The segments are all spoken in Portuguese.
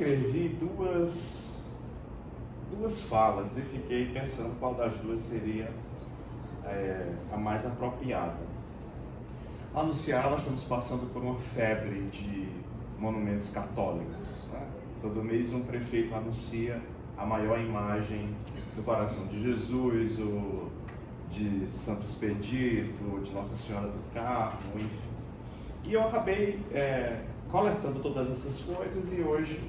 escrevi duas falas e fiquei pensando qual das duas seria a mais apropriada. Lá no Ceará nós estamos passando por uma febre de monumentos católicos, né? Todo mês um prefeito anuncia a maior imagem do coração de Jesus, ou de Santo Expedito, de Nossa Senhora do Carmo, enfim. E eu acabei coletando todas essas coisas e hoje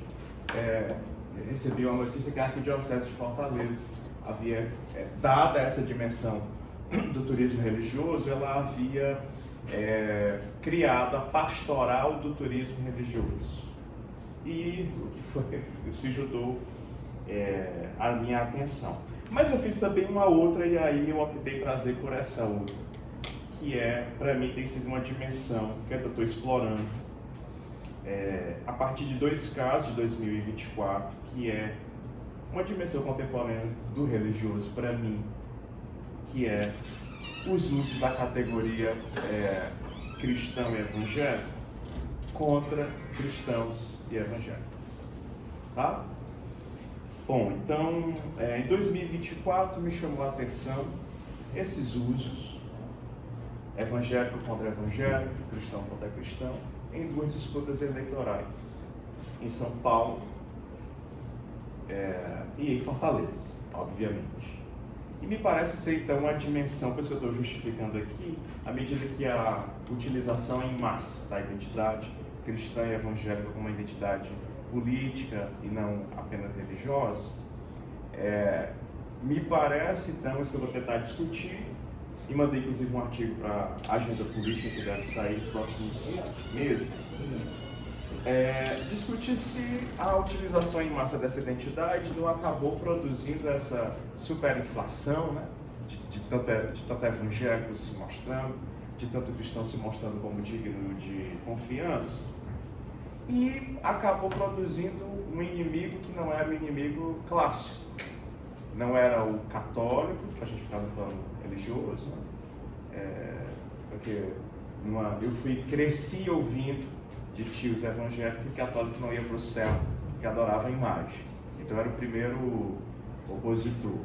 recebi uma notícia que a Arquidiocese de Fortaleza havia, dada essa dimensão do turismo religioso, ela havia criado a pastoral do turismo religioso. E o que foi, isso ajudou a minha atenção. Mas eu fiz também uma outra e aí eu optei trazer por essa outra, que para mim tem sido uma dimensão que eu estou explorando a partir de dois casos de 2024, que é uma dimensão contemporânea do religioso para mim, que é os usos da categoria cristão e evangélico contra cristãos e evangélicos. Tá? Bom, então, em 2024 me chamou a atenção esses usos, evangélico contra evangélico, cristão contra cristão, em duas disputas eleitorais, em São Paulo e em Fortaleza, obviamente. E me parece ser, então, uma dimensão, por isso que eu estou justificando aqui, à medida que a utilização em massa da identidade cristã e evangélica como uma identidade política e não apenas religiosa, me parece, então, isso que eu vou tentar discutir, e mandei inclusive um artigo para a agenda política que deve sair nos próximos meses, discutir se a utilização em massa dessa identidade não acabou produzindo essa superinflação, né? de tanto evangélico se mostrando, de tanto cristão se mostrando como digno de confiança, e acabou produzindo um inimigo que não era o inimigo clássico. Não era o católico, para a gente ficar no plano religioso, né? Porque eu cresci ouvindo de tios evangélicos que católico não ia para o céu, que adorava a imagem. Então era o primeiro opositor.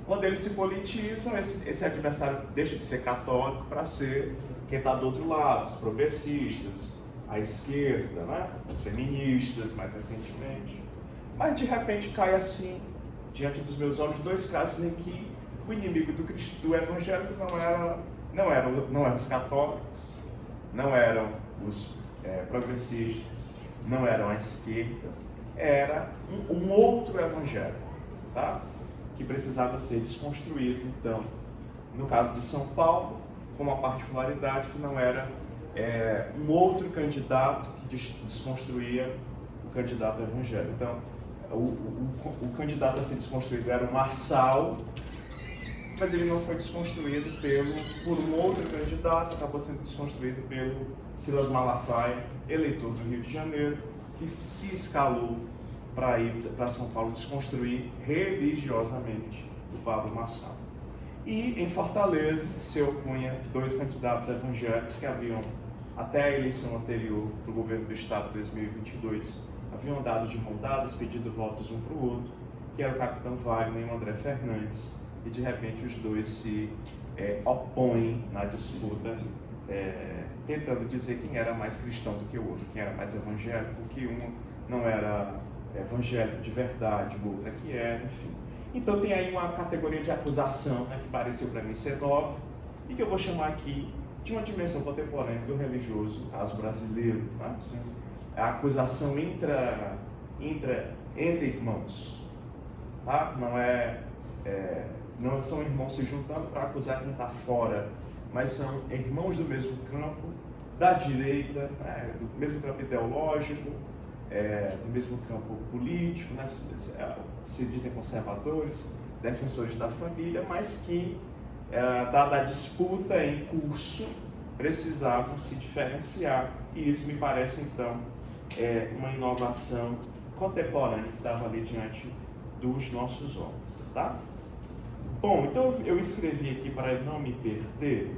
Quando eles se politizam, esse adversário deixa de ser católico para ser quem está do outro lado, os progressistas, a esquerda, né? Os feministas, mais recentemente. Mas de repente cai assim, diante dos meus olhos, dois casos em que o inimigo do evangélico não eram os católicos, não eram os progressistas, não eram a esquerda, era um outro evangelho, tá? Que precisava ser desconstruído. Então, no caso de São Paulo, com uma particularidade que não era um outro candidato que desconstruía o candidato evangélico. Então, o candidato a ser desconstruído era o Marçal, mas ele não foi desconstruído por um outro candidato, acabou sendo desconstruído pelo Silas Malafaia, eleitor do Rio de Janeiro, que se escalou para ir para São Paulo desconstruir religiosamente o Pablo Marçal. E em Fortaleza se opunha dois candidatos evangélicos que haviam, até a eleição anterior para o governo do estado de 2022, haviam andado de mão dadas, pedindo votos um para o outro, que era o capitão Wagner e o André Fernandes, e de repente os dois se opõem na disputa, tentando dizer quem era mais cristão do que o outro, quem era mais evangélico, que um não era evangélico de verdade, o outro é que era, enfim. Então tem aí uma categoria de acusação, né, que pareceu para mim ser nova, e que eu vou chamar aqui de uma dimensão contemporânea do religioso, caso brasileiro, né? Assim, a acusação entre irmãos, tá? Não são irmãos se juntando para acusar quem está fora, mas são irmãos do mesmo campo, da direita, né? Do mesmo campo ideológico, do mesmo campo político, né? Se dizem conservadores, defensores da família, mas que, dada a disputa em curso, precisavam se diferenciar, e isso me parece então uma inovação contemporânea que estava ali diante dos nossos olhos, tá? Bom, então eu escrevi aqui para não me perder,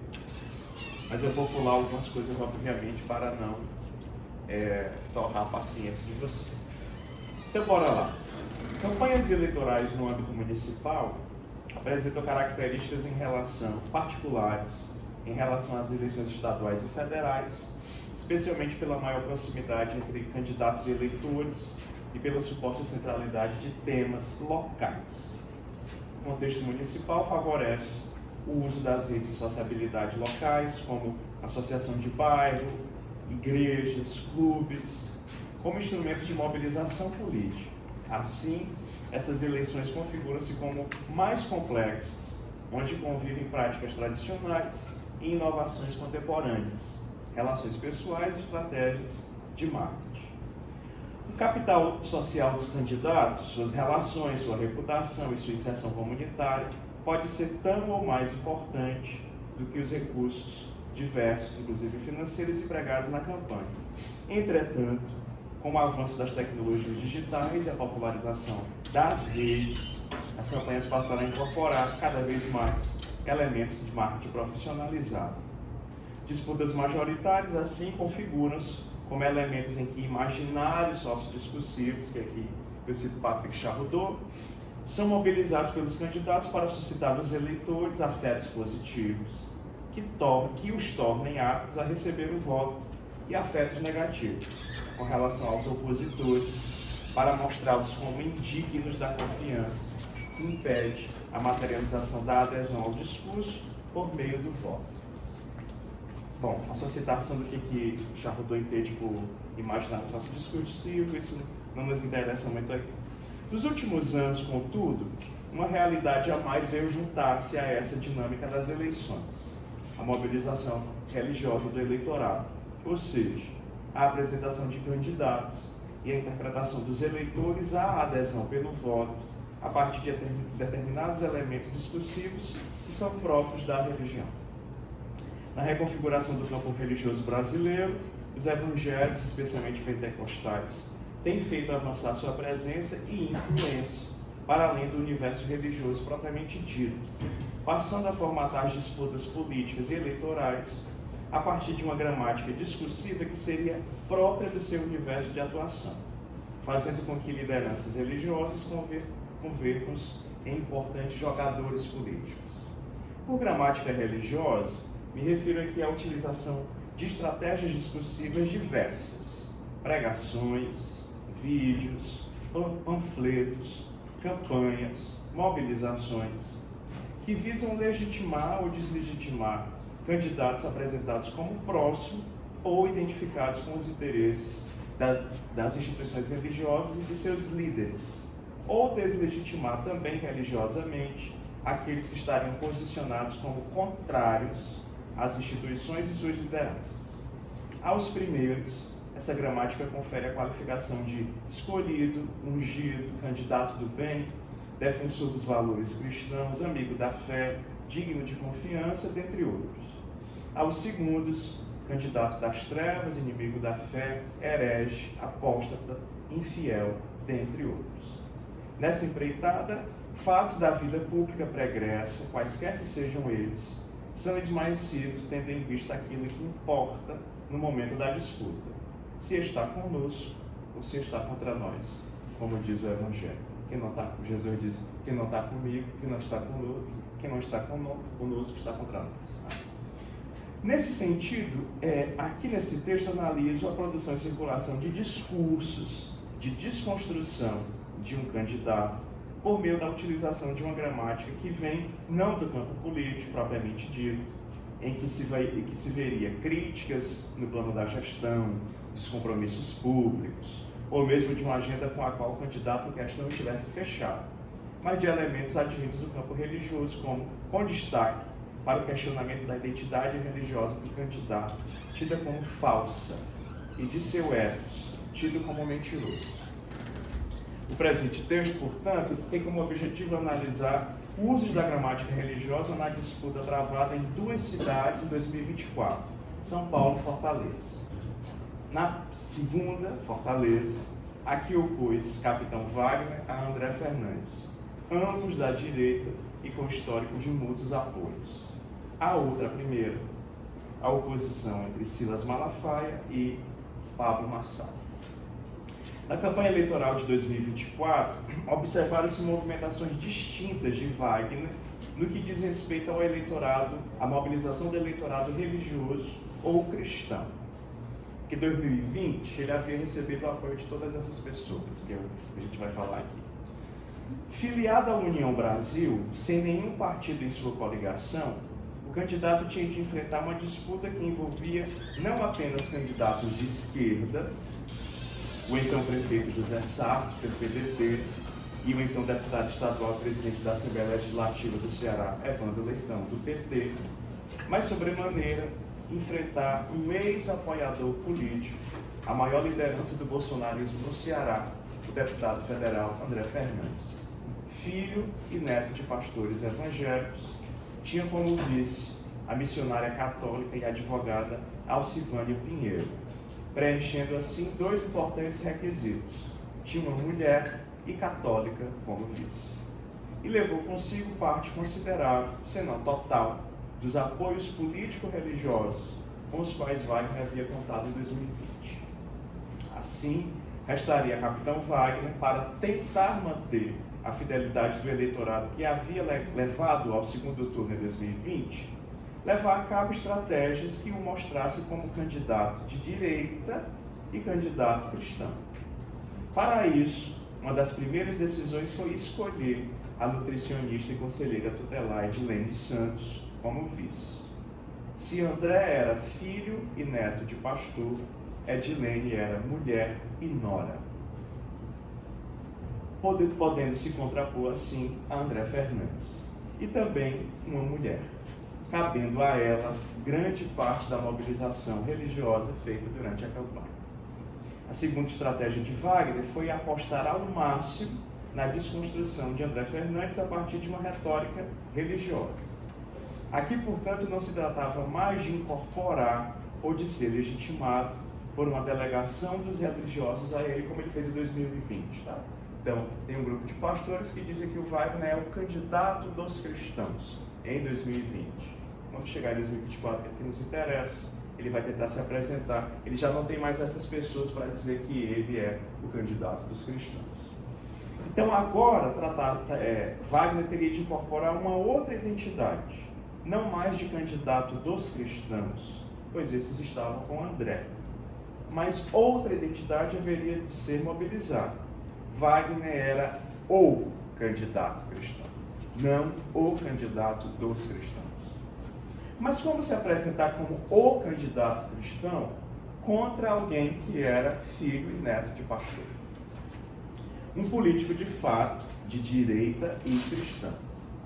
mas eu vou pular algumas coisas, obviamente, para não torrar a paciência de vocês. Então, bora lá. Campanhas eleitorais no âmbito municipal apresentam características particulares em relação às eleições estaduais e federais, especialmente pela maior proximidade entre candidatos e eleitores e pela suposta centralidade de temas locais. O contexto municipal favorece o uso das redes de sociabilidade locais, como associação de bairro, igrejas, clubes, como instrumento de mobilização política. Assim, essas eleições configuram-se como mais complexas, onde convivem práticas tradicionais e inovações contemporâneas, relações pessoais e estratégias de marketing. O capital social dos candidatos, suas relações, sua reputação e sua inserção comunitária pode ser tão ou mais importante do que os recursos diversos, inclusive financeiros, empregados na campanha. Entretanto, com o avanço das tecnologias digitais e a popularização das redes, as campanhas passaram a incorporar cada vez mais elementos de marketing profissionalizado. Disputas majoritárias, assim, configuram-se como elementos em que imaginários sociodiscursivos, que aqui eu cito Patrick Charrodot, são mobilizados pelos candidatos para suscitar nos eleitores afetos positivos, que os tornem aptos a receber o voto, e afetos negativos, com relação aos opositores, para mostrá-los como indignos da confiança, que impede a materialização da adesão ao discurso por meio do voto. Bom, a sua citação do que Charrodot entende por imaginário sociodiscursivo, isso não nos interessa muito aqui. Nos últimos anos, contudo, uma realidade a mais veio juntar-se a essa dinâmica das eleições, a mobilização religiosa do eleitorado, ou seja, a apresentação de candidatos e a interpretação dos eleitores à adesão pelo voto a partir de determinados elementos discursivos que são próprios da religião. Na reconfiguração do campo religioso brasileiro, os evangélicos, especialmente pentecostais, têm feito avançar sua presença e influência para além do universo religioso propriamente dito, passando a formatar as disputas políticas e eleitorais a partir de uma gramática discursiva que seria própria do seu universo de atuação, fazendo com que lideranças religiosas convertam-se em importantes jogadores políticos. Por gramática religiosa, me refiro aqui à utilização de estratégias discursivas diversas, pregações, vídeos, panfletos, campanhas, mobilizações, que visam legitimar ou deslegitimar candidatos apresentados como próximos ou identificados com os interesses das instituições religiosas e de seus líderes, ou deslegitimar também religiosamente aqueles que estariam posicionados como contrários às instituições e suas lideranças. Aos primeiros, essa gramática confere a qualificação de escolhido, ungido, candidato do bem, defensor dos valores cristãos, amigo da fé, digno de confiança, dentre outros. Aos segundos, candidato das trevas, inimigo da fé, herege, apóstata, infiel, dentre outros. Nessa empreitada, fatos da vida pública pregressa, quaisquer que sejam eles, são esmaecidos tendo em vista aquilo que importa no momento da disputa, se está conosco ou se está contra nós, como diz o Evangelho. Jesus diz, quem não está comigo, quem não está conosco, está contra nós. Nesse sentido, aqui nesse texto analiso a produção e circulação de discursos de desconstrução de um candidato por meio da utilização de uma gramática que vem não do campo político propriamente dito, em que se veria críticas no plano da gestão, dos compromissos públicos, ou mesmo de uma agenda com a qual o candidato em questão estivesse fechado, mas de elementos advindos do campo religioso, como com destaque para o questionamento da identidade religiosa do candidato, tida como falsa, e de seu ethos, tido como mentiroso. O presente texto, portanto, tem como objetivo analisar usos da gramática religiosa na disputa travada em duas cidades em 2024, São Paulo e Fortaleza. Na segunda, Fortaleza, a que opôs Capitão Wagner a André Fernandes, ambos da direita e com histórico de mútuos apoios. A outra, a primeira, a oposição entre Silas Malafaia e Pablo Marçal. Na campanha eleitoral de 2024, observaram-se movimentações distintas de Wagner no que diz respeito ao eleitorado, à mobilização do eleitorado religioso ou cristão. Porque em 2020 ele havia recebido o apoio de todas essas pessoas, que a gente vai falar aqui. Filiado à União Brasil, sem nenhum partido em sua coligação, o candidato tinha de enfrentar uma disputa que envolvia não apenas candidatos de esquerda, o então prefeito José Sarto, do PDT, e o então deputado estadual e presidente da Assembleia Legislativa do Ceará, Evandro Leitão, do PT, mas, sobremaneira, enfrentar um ex-apoiador político, a maior liderança do bolsonarismo no Ceará, o deputado federal André Fernandes. Filho e neto de pastores evangélicos, tinha como vice a missionária católica e advogada Alcivânia Pinheiro, preenchendo assim dois importantes requisitos: tinha uma mulher e católica como vice. E levou consigo parte considerável, se não total, dos apoios político-religiosos com os quais Wagner havia contado em 2020. Assim, restaria a capitão Wagner para tentar manter a fidelidade do eleitorado que havia levado ao segundo turno em 2020, levar a cabo estratégias que o mostrassem como candidato de direita e candidato cristão. Para isso, uma das primeiras decisões foi escolher a nutricionista e conselheira tutelar Edilene Santos como vice. Se André era filho e neto de pastor, Edilene era mulher e nora, podendo se contrapor assim a André Fernandes, e também uma mulher, cabendo a ela grande parte da mobilização religiosa feita durante a campanha. A segunda estratégia de Wagner foi apostar ao máximo na desconstrução de André Fernandes a partir de uma retórica religiosa. Aqui, portanto, não se tratava mais de incorporar ou de ser legitimado por uma delegação dos religiosos a ele, como ele fez em 2020. Tá? Então, tem um grupo de pastores que dizem que o Wagner é o candidato dos cristãos em 2020. Quando chegar em 2024, que é o que nos interessa, ele vai tentar se apresentar. Ele já não tem mais essas pessoas para dizer que ele é o candidato dos cristãos. Então, agora, Wagner teria de incorporar uma outra identidade, não mais de candidato dos cristãos, pois esses estavam com André, mas outra identidade haveria de ser mobilizada. Wagner era o candidato cristão, não o candidato dos cristãos. Mas como se apresentar como o candidato cristão contra alguém que era filho e neto de pastor? Um político de fato, de direita e cristão.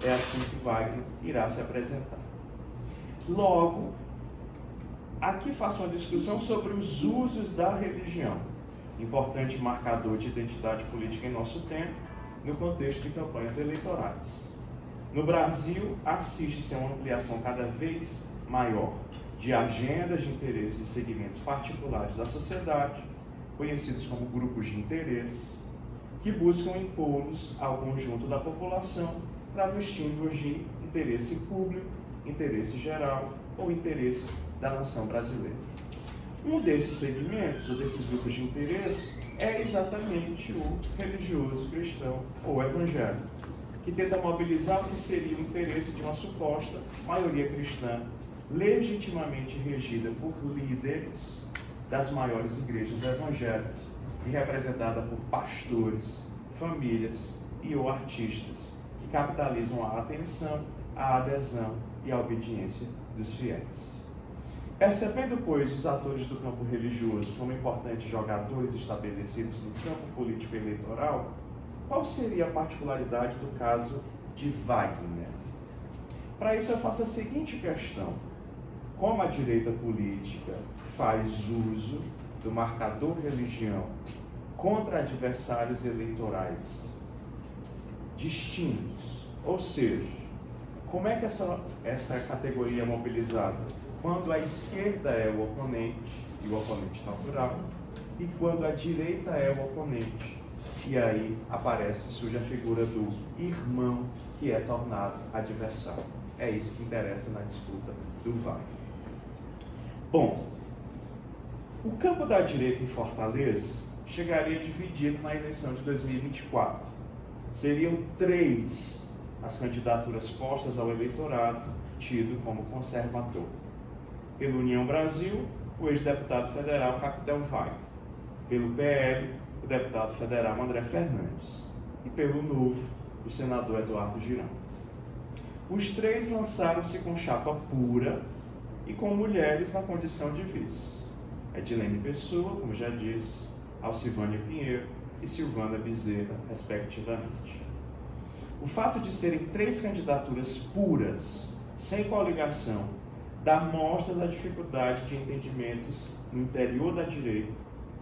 É assim que Wagner irá se apresentar. Logo, aqui faço uma discussão sobre os usos da religião, importante marcador de identidade política em nosso tempo, no contexto de campanhas eleitorais. No Brasil, assiste-se a uma ampliação cada vez maior de agendas de interesse de segmentos particulares da sociedade, conhecidos como grupos de interesse, que buscam impô-los ao conjunto da população, travestindo-os de interesse público, interesse geral ou interesse da nação brasileira. Um desses segmentos, ou desses grupos de interesse, é exatamente o religioso cristão ou evangélico, que tenta mobilizar o que seria o interesse de uma suposta maioria cristã, legitimamente regida por líderes das maiores igrejas evangélicas e representada por pastores, famílias e ou artistas, que capitalizam a atenção, a adesão e a obediência dos fiéis. Percebendo, pois, os atores do campo religioso como importantes jogadores estabelecidos no campo político e eleitoral, qual seria a particularidade do caso de Wagner? Para isso eu faço a seguinte questão: como a direita política faz uso do marcador religião contra adversários eleitorais distintos? Ou seja, como é que essa categoria é mobilizada? Quando a esquerda é o oponente, e o oponente natural, e quando a direita é o oponente. E aí surge a figura do irmão que é tornado adversário. É isso que interessa na disputa do Wagner. Bom, o campo da direita em Fortaleza chegaria dividido na eleição de 2024. Seriam 3 as candidaturas postas ao eleitorado tido como conservador. Pela União Brasil, o ex-deputado federal Capitão Wagner. Pelo PL, o deputado federal André Fernandes. E pelo Novo, o senador Eduardo Girão. Os 3 lançaram-se com chapa pura e com mulheres na condição de vice. Edilene Pessoa, como já disse, Alcivânia Pinheiro e Silvana Bezerra, respectivamente. O fato de serem 3 candidaturas puras, sem coligação, dá mostras da dificuldade de entendimentos no interior da direita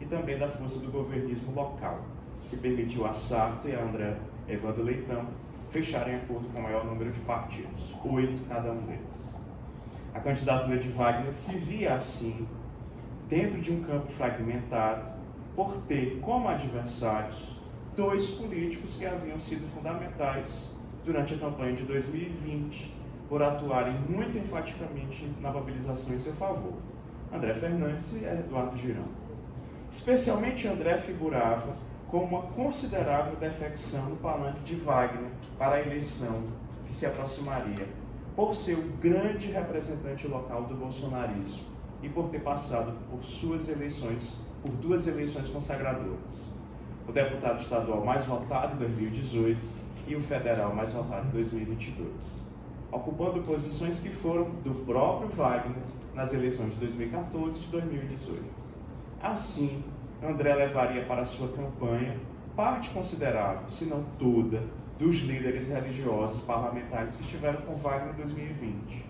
e também da força do governismo local, que permitiu a Sarto e a André Evandro Leitão fecharem acordo com o maior número de partidos, 8 cada um deles. A candidatura de Wagner se via assim, dentro de um campo fragmentado, por ter como adversários 2 políticos que haviam sido fundamentais durante a campanha de 2020, por atuarem muito enfaticamente na mobilização em seu favor, André Fernandes e Eduardo Girão. Especialmente André figurava com uma considerável defecção no palanque de Wagner para a eleição que se aproximaria, por ser o grande representante local do bolsonarismo e por ter passado por 2 eleições consagradoras. O deputado estadual mais votado em 2018 e o federal mais votado em 2022, ocupando posições que foram do próprio Wagner nas eleições de 2014 e de 2018. Assim, André levaria para a sua campanha parte considerável, se não toda, dos líderes religiosos parlamentares que estiveram com Wagner em 2020.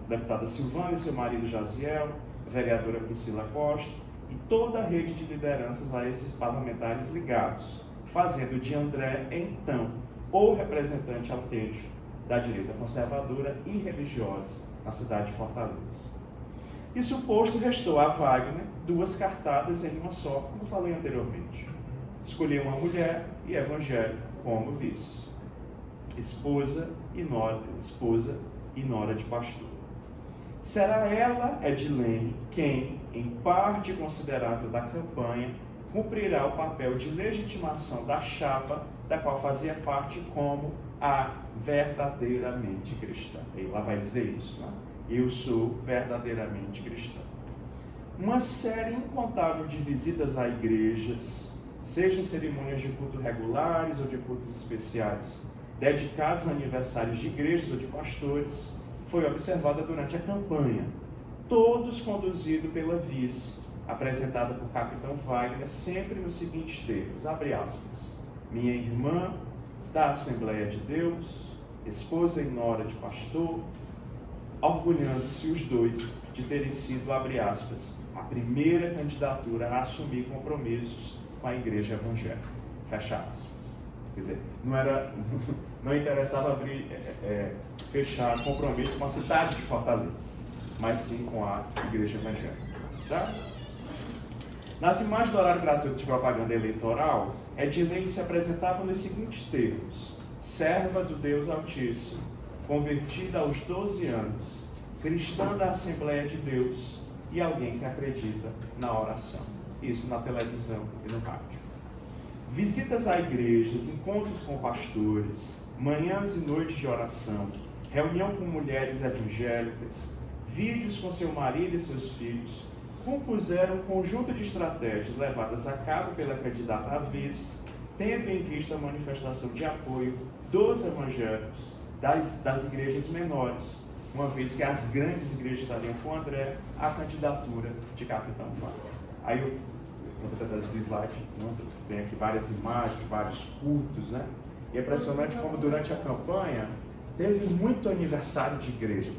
Deputada Silvana e seu marido Jaziel, a vereadora Priscila Costa e toda a rede de lideranças a esses parlamentares ligados, fazendo de André, então, o representante autêntico da direita conservadora e religiosa na cidade de Fortaleza. Isso posto, restou a Wagner 2 cartadas em uma só, como falei anteriormente. Escolheu uma mulher e evangélica como vice. Esposa e nora de pastor. Será ela, Edilene, quem, em parte considerável da campanha, cumprirá o papel de legitimação da chapa da qual fazia parte como a verdadeiramente cristã. Ela vai dizer isso, né? Eu sou verdadeiramente cristã. Uma série incontável de visitas a igrejas, sejam cerimônias de culto regulares ou de cultos especiais, dedicados a aniversários de igrejas ou de pastores, foi observada durante a campanha, todos conduzidos pela vice, apresentada por Capitão Wagner, sempre nos seguintes termos, abre aspas, minha irmã da Assembleia de Deus, esposa e nora de pastor, orgulhando-se os 2 de terem sido, abre aspas, a primeira candidatura a assumir compromissos com a igreja evangélica, fecha aspas. Quer dizer, não interessava fechar compromisso com a cidade de Fortaleza, mas sim com a igreja evangélica. Tá? Nas imagens do horário gratuito de propaganda eleitoral, Edilene se apresentava nos seguintes termos: serva do Deus Altíssimo, convertida aos 12 anos, cristã da Assembleia de Deus e alguém que acredita na oração. Isso na televisão e no rádio. Visitas a igrejas, encontros com pastores, manhãs e noites de oração, reunião com mulheres evangélicas, vídeos com seu marido e seus filhos, compuseram um conjunto de estratégias levadas a cabo pela candidata à vice, tendo em vista a manifestação de apoio dos evangélicos das igrejas menores, uma vez que as grandes igrejas estariam com André, a candidatura de Capitão Wagner. Aí eu vou tentar trazer o slide, tem aqui várias imagens, vários cultos, né? E é impressionante como durante a campanha teve muito aniversário de igreja.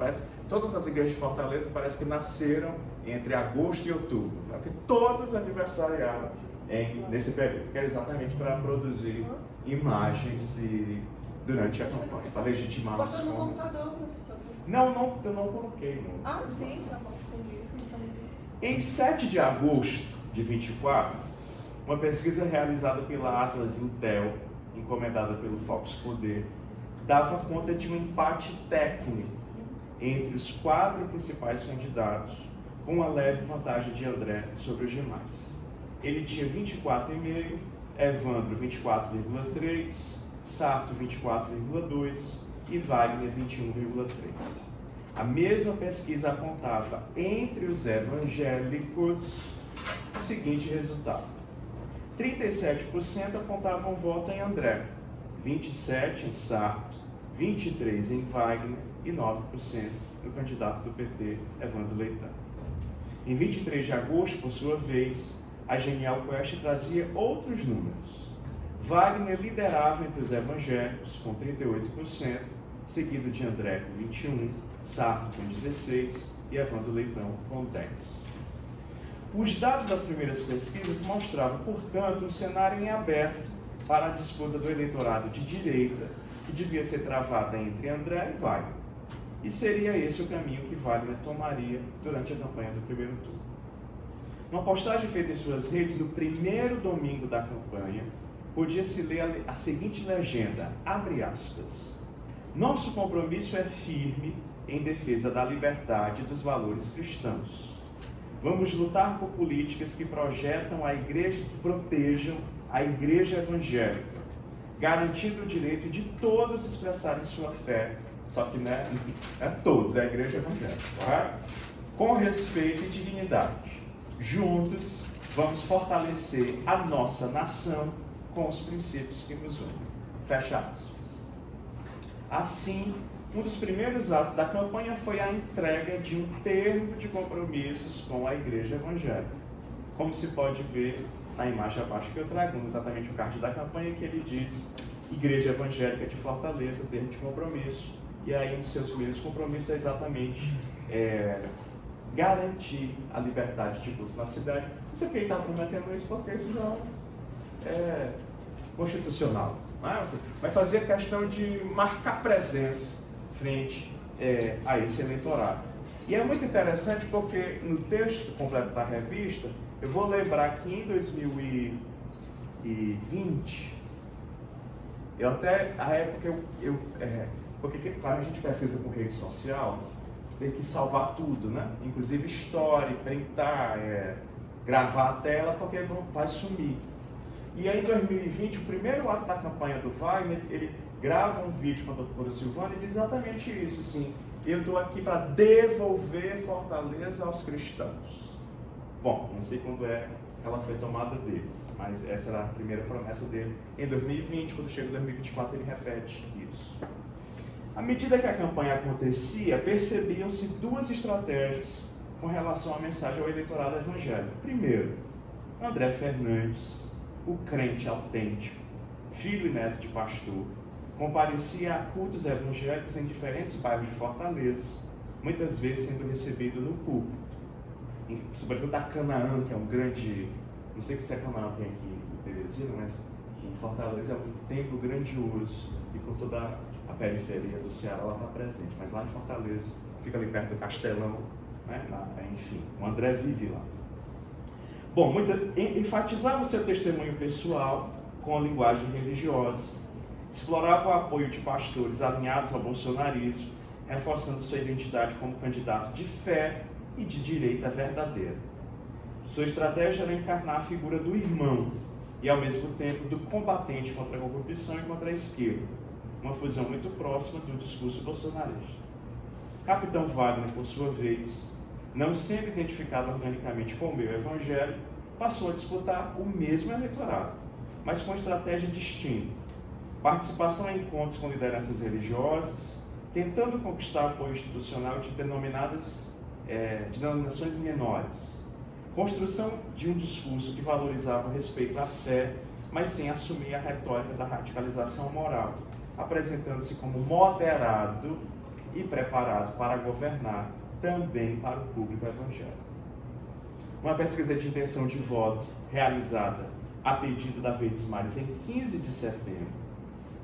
Todas as igrejas de Fortaleza parece que nasceram entre agosto e outubro, né? Porque todas aniversariaram nesse período, que era exatamente para produzir imagens durante a campanha, para legitimar os no computador, professor? Não, eu não coloquei. Ah, sim, tá bom, entendi. Em 7 de agosto de 24, uma pesquisa realizada pela Atlas Intel, encomendada pelo Fox Poder, dava conta de um empate técnico entre os 4 principais candidatos, com uma leve vantagem de André sobre os demais. ele tinha 24,5%, Evandro 24,3%, Sarto 24,2% e Wagner 21,3%. A mesma pesquisa apontava entre os evangélicos o seguinte resultado: 37% apontavam voto em André, 27% em Sarto, 23% em Wagner e 9% no candidato do PT, Evandro Leitão. Em 23 de agosto, por sua vez, a Genial Quest trazia outros números. Wagner liderava entre os evangélicos com 38%, seguido de André com 21%, Sarto com 16% e Evandro Leitão com 10%. Os dados das primeiras pesquisas mostravam, portanto, um cenário em aberto para a disputa do eleitorado de direita, que devia ser travada entre André e Wagner. E seria esse o caminho que Wagner tomaria durante a campanha do primeiro turno. Numa postagem feita em suas redes no primeiro domingo da campanha, podia-se ler a seguinte legenda, abre aspas: "Nosso compromisso é firme em defesa da liberdade e dos valores cristãos. Vamos lutar por políticas que protejam a igreja evangélica, garantindo o direito de todos expressarem sua fé", só que não é todos, é a igreja evangélica, correto? "Com respeito e dignidade. Juntos, vamos fortalecer a nossa nação com os princípios que nos unem." Fecha aspas. Assim, um dos primeiros atos da campanha foi a entrega de um termo de compromissos com a igreja evangélica. Como se pode ver na imagem abaixo que eu trago, exatamente o card da campanha, que ele diz Igreja Evangélica de Fortaleza, termo de compromisso. E aí um dos seus primeiros compromissos é exatamente garantir a liberdade de culto na cidade. Não sei quem está prometendo isso, porque isso não é constitucional. Não é? Você vai fazer questão de marcar presença frente a esse eleitorado. E é muito interessante porque no texto completo da revista, eu vou lembrar que em 2020, eu até, a época, porque quando a gente pesquisa com rede social, tem que salvar tudo, né? Inclusive história, printar, gravar a tela, porque vai sumir. E aí em 2020, o primeiro ato da campanha do Wagner, ele grava um vídeo com a doutora Silvana e diz exatamente isso, assim: eu estou aqui para devolver Fortaleza aos cristãos. Bom, não sei quando ela foi tomada deles, mas essa era a primeira promessa dele. Em 2020, quando chega em 2024, ele repete isso. À medida que a campanha acontecia, percebiam-se duas estratégias com relação à mensagem ao eleitorado evangélico. Primeiro, André Fernandes, o crente autêntico, filho e neto de pastor, comparecia a cultos evangélicos em diferentes bairros de Fortaleza, muitas vezes sendo recebido no púlpito, sobretudo da Canaã, que é um grande, não sei se a Canaã tem aqui em Teresina, mas em Fortaleza é um templo grandioso, e por toda a periferia do Ceará ela está presente, mas lá em Fortaleza, fica ali perto do Castelão, né? Enfim, o André vive lá. Bom, enfatizava o seu testemunho pessoal com a linguagem religiosa, explorava o apoio de pastores alinhados ao bolsonarismo, reforçando sua identidade como candidato de fé e de direita verdadeira. Sua estratégia era encarnar a figura do irmão e, ao mesmo tempo, do combatente contra a corrupção e contra a esquerda, uma fusão muito próxima do discurso bolsonarista. Capitão Wagner, por sua vez, não sendo identificado organicamente com o meio evangélico, passou a disputar o mesmo eleitorado, mas com estratégia distinta. Participação em encontros com lideranças religiosas, tentando conquistar apoio institucional de denominações menores. Construção de um discurso que valorizava o respeito à fé, mas sem assumir a retórica da radicalização moral, apresentando-se como moderado e preparado para governar, também para o público evangélico. Uma pesquisa de intenção de voto, realizada a pedido da Verdes Mares em 15 de setembro,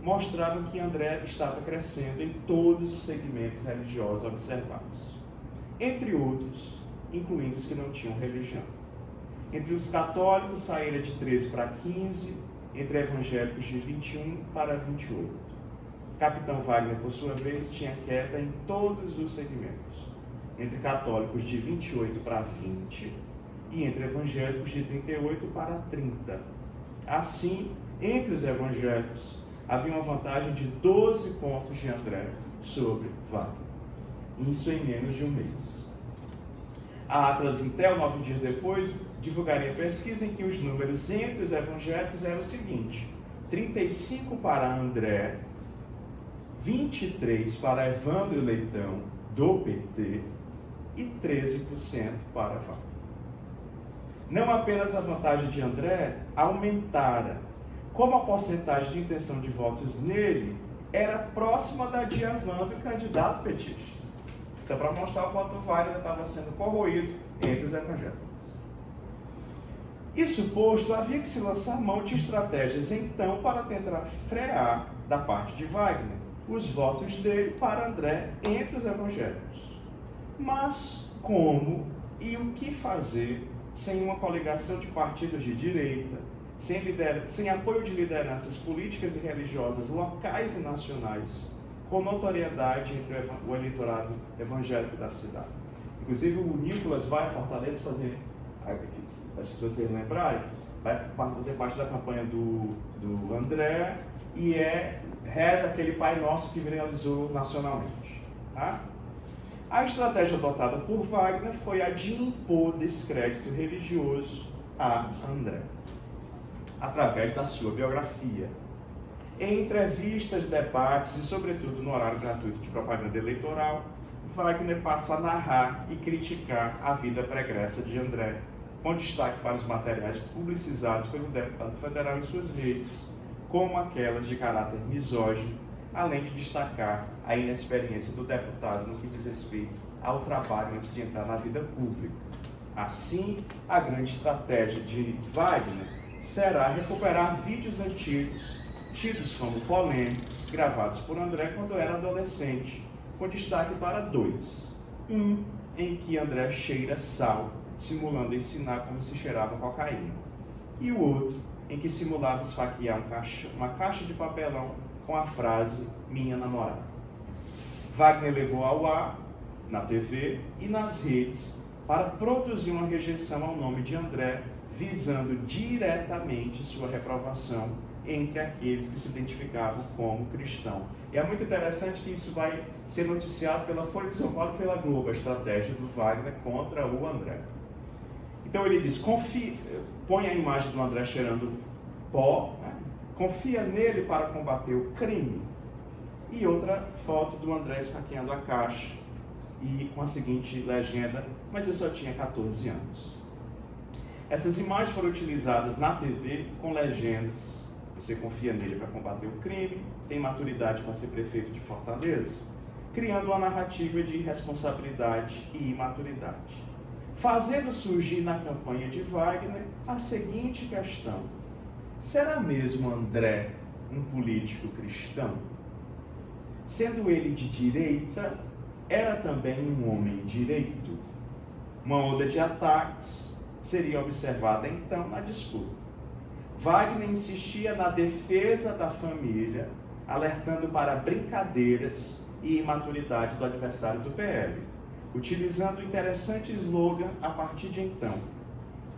mostrava que André estava crescendo em todos os segmentos religiosos observados, entre outros, incluindo os que não tinham religião. Entre os católicos saíra de 13 para 15, entre evangélicos de 21 para 28. Capitão Wagner, por sua vez, tinha queda em todos os segmentos, entre católicos de 28 para 20 e entre evangélicos de 38 para 30. Assim, entre os evangélicos, havia uma vantagem de 12 pontos de André sobre Wagner. Isso em menos de um mês. A Atlas Intel, 9 dias depois, divulgaria pesquisa em que os números entre os evangélicos eram o seguinte: 35 para André, 23 para Evandro Leitão, do PT, e 13% para Wagner. Não apenas a vantagem de André aumentara, como a porcentagem de intenção de votos nele era próxima da de Evandro, candidato petista. Então, para mostrar o quanto o Wagner estava sendo corroído entre os evangélicos. Isso posto, havia que se lançar mão de estratégias, então, para tentar frear, da parte de Wagner, os votos dele para André entre os evangélicos. Mas como e o que fazer sem uma coligação de partidos de direita, sem apoio de lideranças políticas e religiosas locais e nacionais, com notoriedade entre o eleitorado evangélico da cidade? Inclusive, o Nicolas vai a Fortaleza fazer, se vocês lembrarem, vai fazer parte da campanha do André e reza aquele Pai Nosso que viralizou nacionalmente. Tá? A estratégia adotada por Wagner foi a de impor descrédito religioso a André, através da sua biografia. Em entrevistas, debates e, sobretudo, no horário gratuito de propaganda eleitoral, Wagner passa a narrar e criticar a vida pregressa de André, com destaque para os materiais publicizados pelo deputado federal em suas redes, como aquelas de caráter misógino, além de destacar a inexperiência do deputado no que diz respeito ao trabalho antes de entrar na vida pública. Assim, a grande estratégia de Wagner será recuperar vídeos antigos, tidos como polêmicos, gravados por André quando era adolescente, com destaque para dois. Um em que André cheira sal, simulando ensinar como se cheirava cocaína. E o outro em que simulava esfaquear uma caixa de papelão com a frase "minha namorada". Wagner levou ao ar, na TV e nas redes, para produzir uma rejeição ao nome de André, visando diretamente sua reprovação entre aqueles que se identificavam como cristão. E é muito interessante que isso vai ser noticiado pela Folha de São Paulo e pela Globo, a estratégia do Wagner contra o André. Então ele diz, põe a imagem do André cheirando pó, né? Confia nele para combater o crime. E outra foto do André esfaqueando a caixa e com a seguinte legenda: mas eu só tinha 14 anos. Essas imagens foram utilizadas na TV com legendas: você confia nele para combater o crime, tem maturidade para ser prefeito de Fortaleza, criando uma narrativa de irresponsabilidade e imaturidade. Fazendo surgir na campanha de Wagner a seguinte questão: será mesmo André um político cristão? Sendo ele de direita, era também um homem direito? Uma onda de ataques seria observada então na disputa. Wagner insistia na defesa da família, alertando para brincadeiras e imaturidade do adversário do PL, utilizando o interessante slogan a partir de então: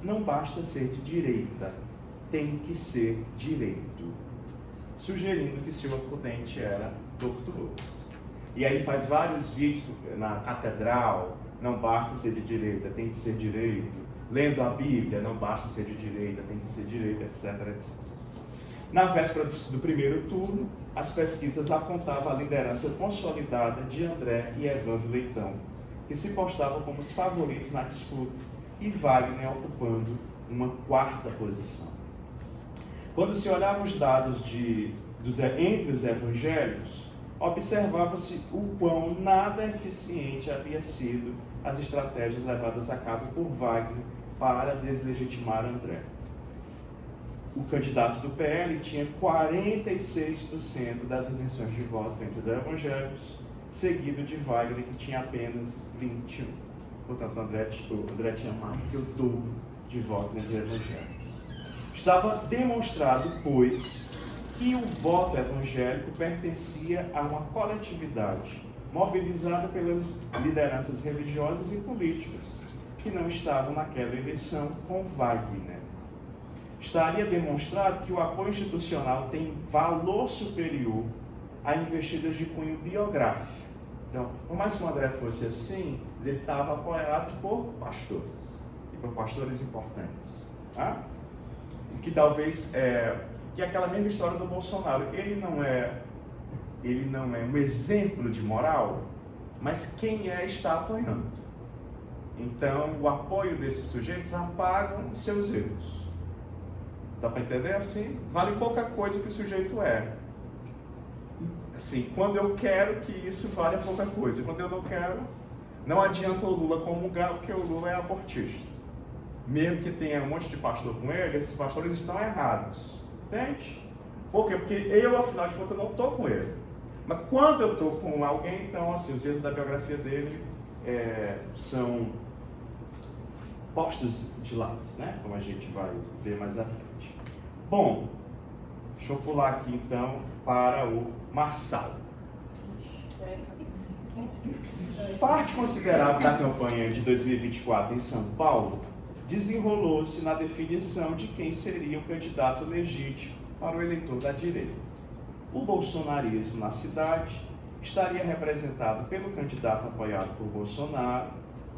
não basta ser de direita, tem que ser direito, sugerindo que seu oponente era tortuoso. E aí faz vários vídeos na catedral: não basta ser de direita, tem que ser direito. Lendo a Bíblia: não basta ser de direita, tem que ser direito, etc, etc. Na véspera do primeiro turno, as pesquisas apontavam a liderança consolidada de André e Evandro Leitão, que se postavam como os favoritos na disputa, e Wagner ocupando uma quarta posição. Quando se olhava os dados entre os evangélicos, observava-se o quão nada eficiente havia sido as estratégias levadas a cabo por Wagner para deslegitimar André. O candidato do PL tinha 46% das intenções de voto entre os evangélicos, seguido de Wagner, que tinha apenas 21%. Portanto, André tinha mais do que o dobro de votos entre evangélicos. Estava demonstrado, pois, que o voto evangélico pertencia a uma coletividade mobilizada pelas lideranças religiosas e políticas, que não estavam naquela eleição com Wagner. Estaria demonstrado que o apoio institucional tem valor superior a investidas de cunho biográfico. Então, por mais que o André fosse assim, ele estava apoiado por pastores, e por pastores importantes. Tá? Que talvez, que é aquela mesma história do Bolsonaro, ele não é um exemplo de moral, mas quem está apoiando. Então, o apoio desses sujeitos apagam os seus erros. Dá para entender assim? Vale pouca coisa que o sujeito é. Assim, quando eu quero que isso valha pouca coisa. Quando eu não quero, não adianta o Lula comungar, porque o Lula é abortista. Mesmo que tenha um monte de pastor com ele, esses pastores estão errados. Entende? Por quê? Porque eu, afinal de contas, não estou com ele. Mas quando eu estou com alguém, então, assim, os erros da biografia dele são postos de lado, né? Como a gente vai ver mais à frente. Bom, deixa eu pular aqui, então, para o Marçal. Parte considerável da campanha de 2024 em São Paulo desenrolou-se na definição de quem seria o candidato legítimo para o eleitor da direita. O bolsonarismo na cidade estaria representado pelo candidato apoiado por Bolsonaro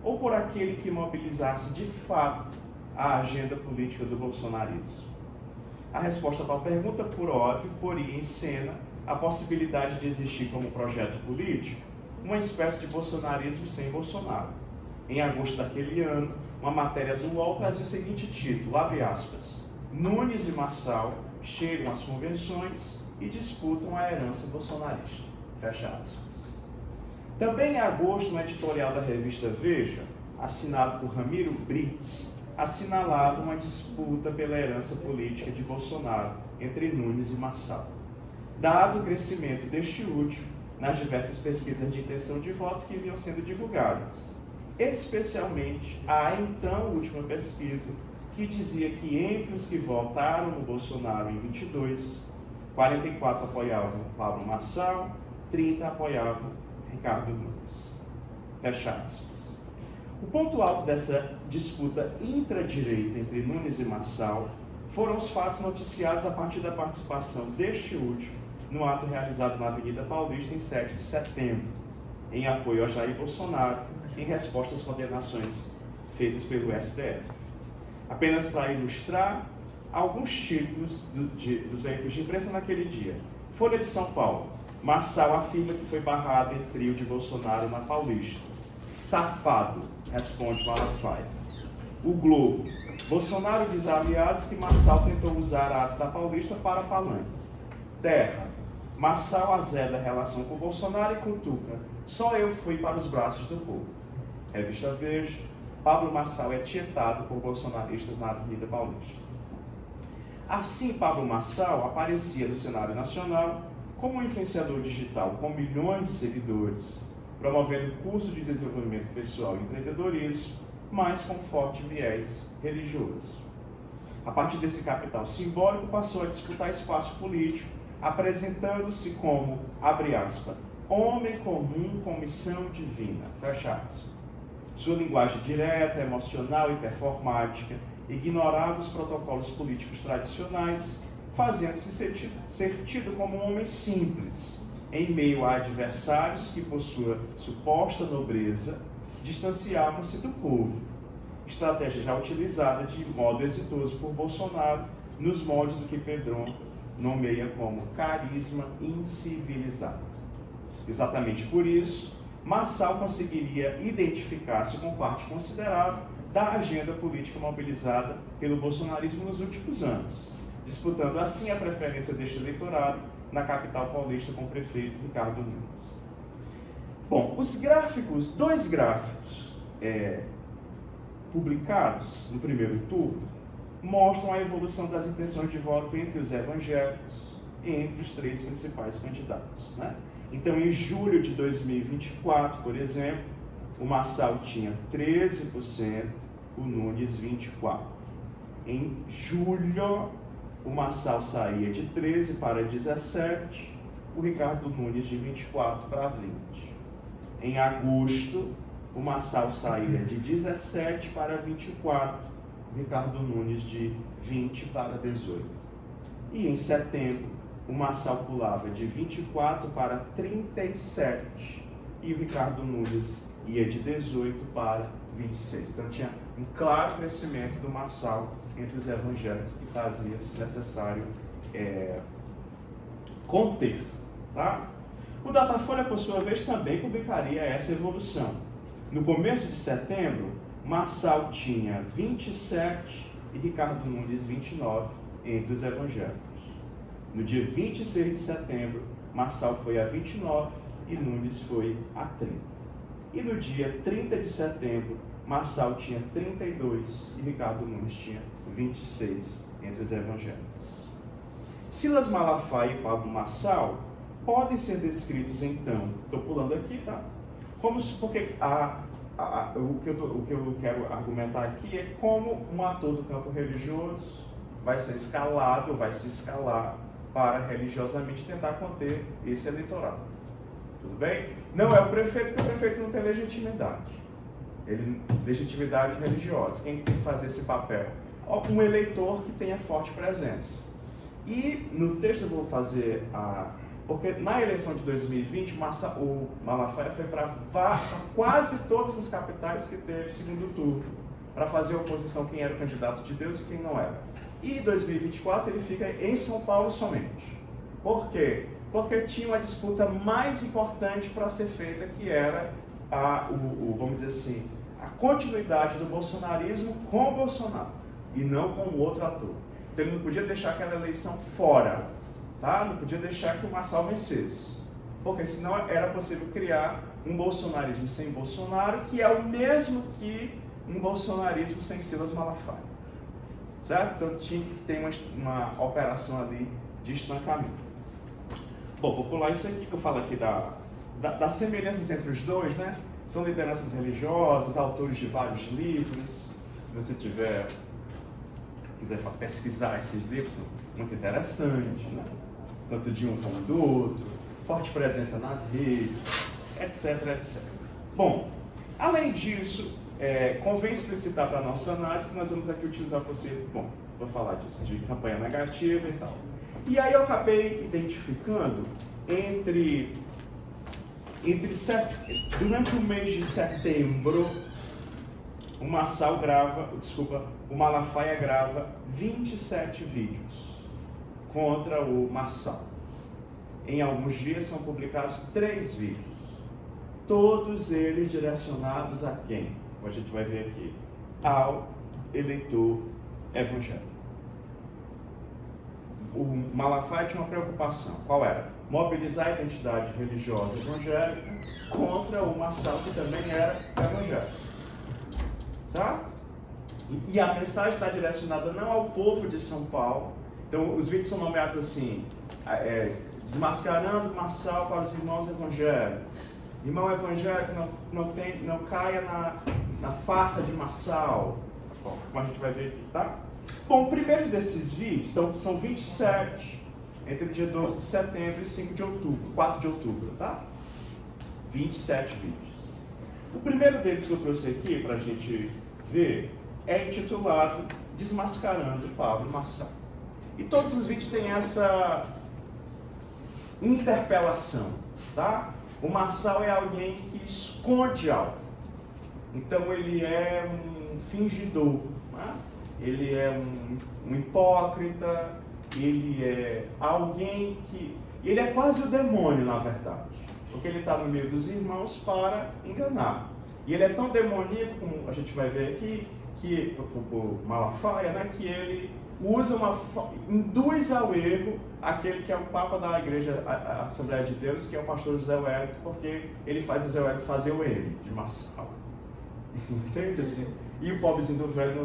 ou por aquele que mobilizasse de fato a agenda política do bolsonarismo. A resposta a tal pergunta, por óbvio, poria em cena a possibilidade de existir como projeto político uma espécie de bolsonarismo sem Bolsonaro. Em agosto daquele ano, uma matéria do UOL trazia o seguinte título, abre aspas, Nunes e Marçal chegam às convenções e disputam a herança bolsonarista. Fecha aspas. Também em agosto, no editorial da revista Veja, assinado por Ramiro Brits, assinalava uma disputa pela herança política de Bolsonaro entre Nunes e Marçal. Dado o crescimento deste último nas diversas pesquisas de intenção de voto que vinham sendo divulgadas, especialmente a então última pesquisa que dizia que entre os que votaram no Bolsonaro em 22, 44 apoiavam Pablo Marçal, 30 apoiavam Ricardo Nunes. Fecha aspas. O ponto alto dessa disputa intradireita entre Nunes e Marçal foram os fatos noticiados a partir da participação deste último no ato realizado na Avenida Paulista em 7 de setembro, em apoio a Jair Bolsonaro, em resposta às condenações feitas pelo STF. Apenas para ilustrar alguns títulos dos veículos de imprensa naquele dia. Folha de São Paulo. Marçal afirma que foi barrado em trio de Bolsonaro na Paulista. Safado, responde Malafaia. O Globo. Bolsonaro diz a aliados que Marçal tentou usar atos da Paulista para palanque. Terra. Marçal azeda a relação com Bolsonaro e com Tuca. Só eu fui para os braços do povo. Revista Veja. Pablo Marçal é tietado por bolsonaristas na Avenida Paulista. Assim, Pablo Marçal aparecia no cenário nacional como um influenciador digital com milhões de seguidores, promovendo curso de desenvolvimento pessoal e empreendedorismo, mas com forte viés religioso. A partir desse capital simbólico, passou a disputar espaço político, apresentando-se como, abre aspas, homem comum com missão divina, fecha aspas. Sua linguagem direta, emocional e performática ignorava os protocolos políticos tradicionais, fazendo-se ser tido como um homem simples, em meio a adversários que, por sua suposta nobreza, distanciavam-se do povo. Estratégia já utilizada de modo exitoso por Bolsonaro, nos moldes do que Pedron nomeia como carisma incivilizado. Exatamente por isso, Marçal conseguiria identificar-se com parte considerável da agenda política mobilizada pelo bolsonarismo nos últimos anos, disputando assim a preferência deste eleitorado na capital paulista com o prefeito Ricardo Nunes. Bom, dois gráficos publicados no primeiro turno mostram a evolução das intenções de voto entre os evangélicos e entre os três principais candidatos, né? Então, em julho de 2024, por exemplo, o Marçal tinha 13%, o Nunes 24%. Em julho, o Marçal saía de 13% para 17%, o Ricardo Nunes de 24% para 20%. Em agosto, o Marçal saía de 17 para 24, Ricardo Nunes de 20 para 18. E em setembro, o Marçal pulava de 24 para 37 e o Ricardo Nunes ia de 18 para 26. Então tinha um claro crescimento do Marçal entre os evangélicos que fazia-se necessário conter. Tá? O Datafolha, por sua vez, também publicaria essa evolução. No começo de setembro, Marçal tinha 27 e Ricardo Nunes 29 entre os evangélicos. No dia 26 de setembro, Marçal foi a 29 e Nunes foi a 30. E no dia 30 de setembro, Marçal tinha 32 e Ricardo Nunes tinha 26 entre os evangélicos. Silas Malafaia e Pablo Marçal podem ser descritos então, estou pulando aqui, tá? Porque o que eu quero argumentar aqui é como um ator do campo religioso vai se escalar para religiosamente tentar conter esse eleitorado. Tudo bem? Não é o prefeito, porque o prefeito não tem legitimidade. Legitimidade religiosa. Quem tem que fazer esse papel? Um eleitor que tenha forte presença. E no texto eu vou fazer porque na eleição de 2020, o Malafaia foi para quase todas as capitais que teve segundo turno, para fazer oposição quem era o candidato de Deus e quem não era. E em 2024 ele fica em São Paulo somente. Por quê? Porque tinha uma disputa mais importante para ser feita, que era vamos dizer assim, a continuidade do bolsonarismo com o Bolsonaro, e não com o outro ator. Então ele não podia deixar aquela eleição fora, tá? Não podia deixar que o Marçal vencesse, porque senão era possível criar um bolsonarismo sem Bolsonaro, que é o mesmo que um bolsonarismo sem Silas Malafaia, certo? Então tinha que ter uma operação ali de estancamento. Bom, vou pular isso aqui que eu falo aqui das semelhanças entre os dois, né? São lideranças religiosas, autores de vários livros. Se você quiser pesquisar esses livros, são muito interessantes, né? Tanto de um como do outro, forte presença nas redes, etc, etc. Bom, além disso, convém explicitar para a nossa análise que nós vamos aqui utilizar o conceito, vou falar disso, de campanha negativa e tal. E aí eu acabei identificando durante o mês de setembro, o Malafaia grava 27 vídeos contra o Marçal. Em alguns dias são publicados 3 vídeos, todos eles direcionados a quem? Como a gente vai ver aqui, ao eleitor evangélico. O Malafaia tinha uma preocupação, qual era? Mobilizar a identidade religiosa evangélica contra o Marçal, que também era evangélico. Certo? E a mensagem está direcionada não ao povo de São Paulo. Então, os vídeos são nomeados assim, desmascarando o Marçal para os irmãos evangélicos. Irmão evangélico, não caia na farsa de Marçal. Bom, como a gente vai ver aqui, tá? Bom, o primeiro desses vídeos, então, são 27, entre o dia 12 de setembro e 4 de outubro, tá? 27 vídeos. O primeiro deles que eu trouxe aqui para a gente ver é intitulado Desmascarando Pablo Marçal. E todos os vídeos têm essa interpelação, tá? O Marçal é alguém que esconde algo. Então ele é um fingidor, né? Ele é um hipócrita, ele é alguém que... Ele é quase o demônio, na verdade, porque ele está no meio dos irmãos para enganar. E ele é tão demoníaco, como a gente vai ver aqui, que o Malafaia, né, que ele induz ao erro aquele que é o Papa da Igreja a Assembleia de Deus, que é o pastor José Wellington, porque ele faz o José Wellington fazer o erro de Marçal. Entende assim? E o pobrezinho do velho,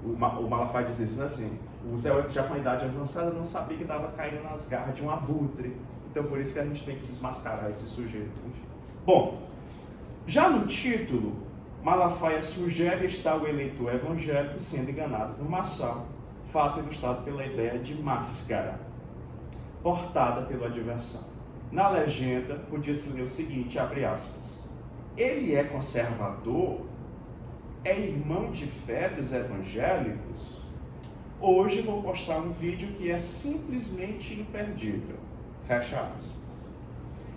o Malafaia diz isso, né, assim, o José Wellington já com a idade avançada não sabia que estava caindo nas garras de um abutre. Então por isso que a gente tem que desmascarar esse sujeito. Enfim. Bom, já no título, Malafaia sugere estar o eleitor evangélico sendo enganado por Marçal, fato ilustrado pela ideia de máscara, portada pelo adversário. Na legenda, podia-se ler o seguinte, abre aspas, ele é conservador, é irmão de fé dos evangélicos? Hoje vou postar um vídeo que é simplesmente imperdível. Fecha aspas.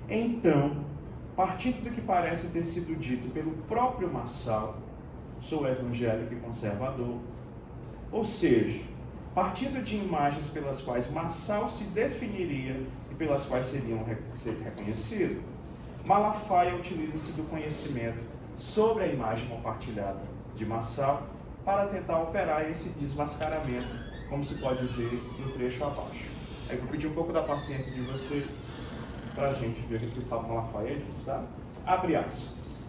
Então, partindo do que parece ter sido dito pelo próprio Marçal, sou evangélico e conservador, ou seja, partindo de imagens pelas quais Marçal se definiria e pelas quais ser reconhecido, Malafaia utiliza-se do conhecimento sobre a imagem compartilhada de Marçal para tentar operar esse desmascaramento, como se pode ver no trecho abaixo. Aí vou pedir um pouco da paciência de vocês para a gente ver o que fala Malafaia diz, tá? Abre aspas.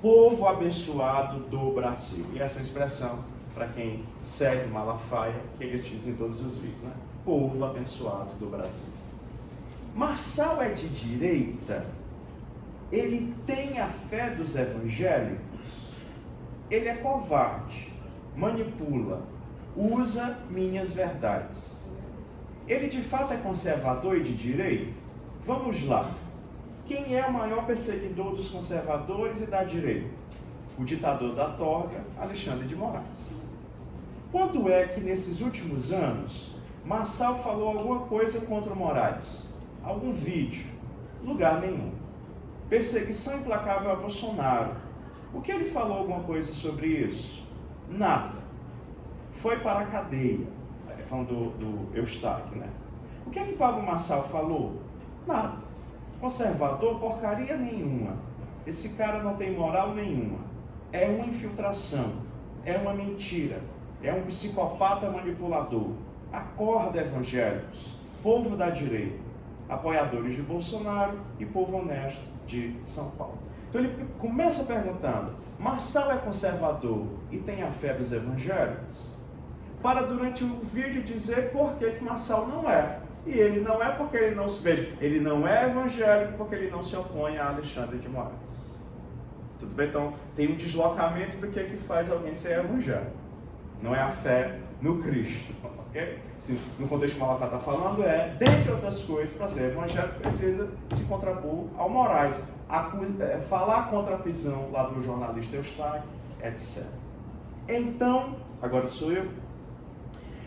Povo abençoado do Brasil. E essa é uma expressão, para quem segue Malafaia, que ele utiliza em todos os vídeos, né? Povo abençoado do Brasil. Marçal é de direita? Ele tem a fé dos evangélicos? Ele é covarde, manipula, usa minhas verdades. Ele de fato é conservador e de direita? Vamos lá. Quem é o maior perseguidor dos conservadores e da direita? O ditador da torga, Alexandre de Moraes. Quando é que nesses últimos anos Marçal falou alguma coisa contra o Moraes? Algum vídeo? Lugar nenhum. Perseguição implacável a Bolsonaro. O que ele falou alguma coisa sobre isso? Nada. Foi para a cadeia. Falando do Eustáquio, né? O que é que Pablo Marçal falou? Nada. Conservador, porcaria nenhuma. Esse cara não tem moral nenhuma. É uma infiltração. É uma mentira. É um psicopata manipulador. Acorda, evangélicos. Povo da direita. Apoiadores de Bolsonaro e povo honesto de São Paulo. Então ele começa perguntando: Marçal é conservador e tem a fé dos evangélicos? Para durante o vídeo dizer por que Marçal não é. E ele não é porque ele não se veja. Ele não é evangélico porque ele não se opõe a Alexandre de Moraes. Tudo bem? Então tem um deslocamento do que faz alguém ser evangélico. Não é a fé no Cristo. Okay? No contexto que o Malafaia está falando dentre outras coisas, para ser evangélico precisa se contrapor ao Moraes. Falar contra a prisão lá do jornalista Eustáquio, etc. Então, agora sou eu.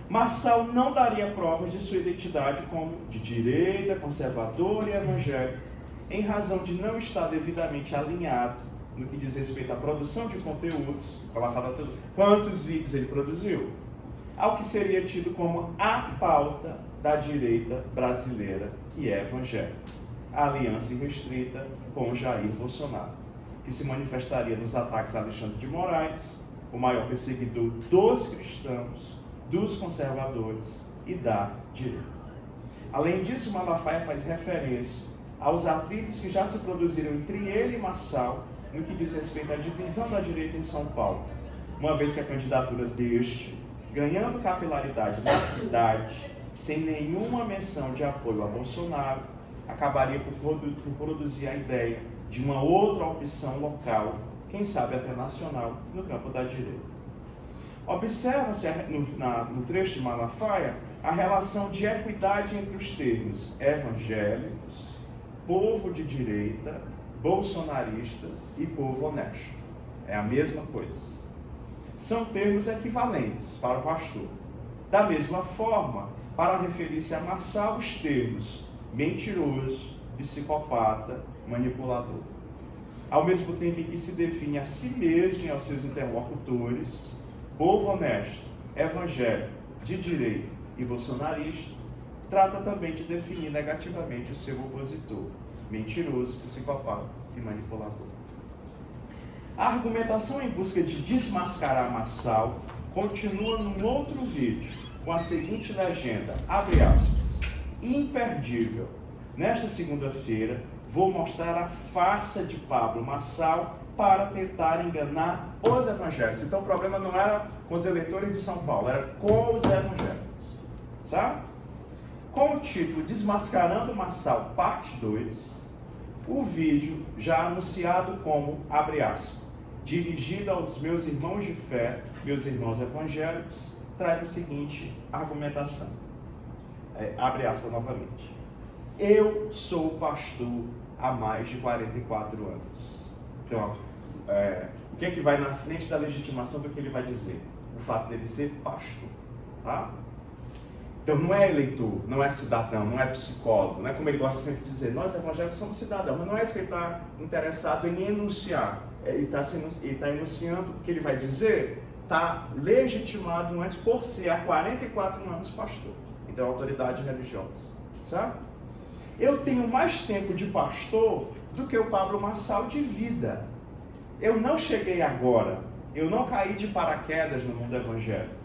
Marçal não daria provas de sua identidade como de direita, conservador e evangélico, em razão de não estar devidamente alinhado no que diz respeito à produção de conteúdos. Quantos vídeos ele produziu? Ao que seria tido como a pauta da direita brasileira, que é evangélica. A aliança irrestrita com Jair Bolsonaro, que se manifestaria nos ataques a Alexandre de Moraes, o maior perseguidor dos cristãos, dos conservadores e da direita. Além disso, Malafaia faz referência aos atritos que já se produziram entre ele e Marçal no que diz respeito à divisão da direita em São Paulo, uma vez que a candidatura deste, ganhando capilaridade na cidade, sem nenhuma menção de apoio a Bolsonaro, acabaria por produzir a ideia de uma outra opção local, quem sabe até nacional, no campo da direita. Observa-se no trecho de Malafaia a relação de equidade entre os termos evangélicos, povo de direita, bolsonaristas e povo honesto. É a mesma coisa. São termos equivalentes para o pastor. Da mesma forma, para referir-se a Marçal, os termos mentiroso, psicopata, manipulador. Ao mesmo tempo em que se define a si mesmo e aos seus interlocutores, povo honesto, evangélico, de direita e bolsonarista, trata também de definir negativamente o seu opositor, mentiroso, psicopata e manipulador. A argumentação em busca de desmascarar Marçal continua num outro vídeo, com a seguinte legenda, abre aspas, imperdível. Nesta segunda-feira, vou mostrar a farsa de Pablo Marçal para tentar enganar os evangélicos. Então o problema não era com os eleitores de São Paulo, era com os evangélicos. Sabe? Com o título Desmascarando Marçal, parte 2, o vídeo já anunciado como, abre aspas, dirigido aos meus irmãos de fé, meus irmãos evangélicos, traz a seguinte argumentação. Abre aspas novamente. Eu sou pastor há mais de 44 anos. Então, o que é que vai na frente da legitimação do que ele vai dizer? O fato dele ser pastor, tá? Então, não é eleitor, não é cidadão, não é psicólogo, não é como ele gosta sempre de dizer, nós evangélicos somos cidadãos, mas não é isso que ele está interessado em enunciar. Ele está enunciando o que ele vai dizer, está legitimado antes por ser há 44 anos pastor. Então, autoridade religiosa, certo? Eu tenho mais tempo de pastor do que o Pablo Marçal de vida. Eu não cheguei agora, eu não caí de paraquedas no mundo evangélico.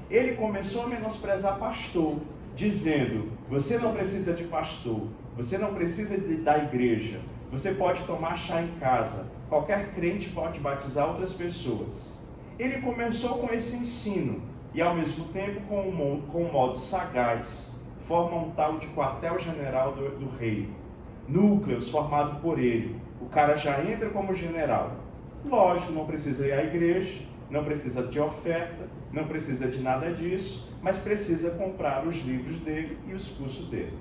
Ele começou a menosprezar pastor, dizendo, você não precisa de pastor, você não precisa da igreja, você pode tomar chá em casa, qualquer crente pode batizar outras pessoas. Ele começou com esse ensino, e ao mesmo tempo com um modo sagaz, forma um tal de quartel-general do rei, núcleos formado por ele, o cara já entra como general. Lógico, não precisa ir à igreja, não precisa de oferta, não precisa de nada disso, mas precisa comprar os livros dele e os cursos dele.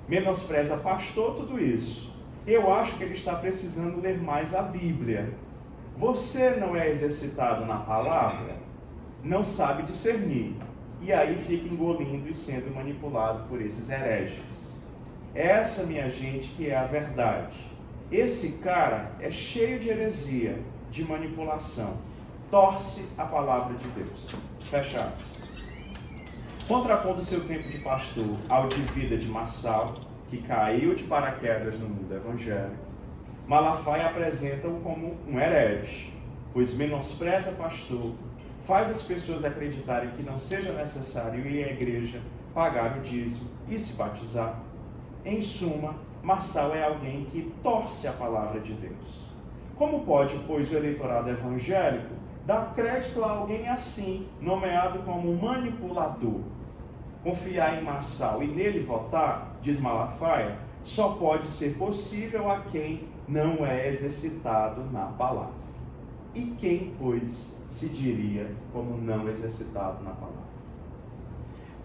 Menospreza pastor, tudo isso. Eu acho que ele está precisando ler mais a Bíblia. Você não é exercitado na palavra, não sabe discernir, e aí fica engolindo e sendo manipulado por esses hereges. Essa, minha gente, que é a verdade. Esse cara é cheio de heresia, de manipulação. Torce a palavra de Deus. Fecha aspas. Contrapondo seu tempo de pastor ao de vida de Marçal, que caiu de paraquedas no mundo evangélico, Malafaia apresenta-o como um herege, pois menospreza pastor, faz as pessoas acreditarem que não seja necessário ir à igreja, pagar o dízimo e se batizar. Em suma, Marçal é alguém que torce a palavra de Deus. Como pode, pois, o eleitorado evangélico dar crédito a alguém assim, nomeado como manipulador? Confiar em Marçal e nele votar, diz Malafaia, só pode ser possível a quem não é exercitado na palavra. E quem, pois, se diria como não exercitado na palavra?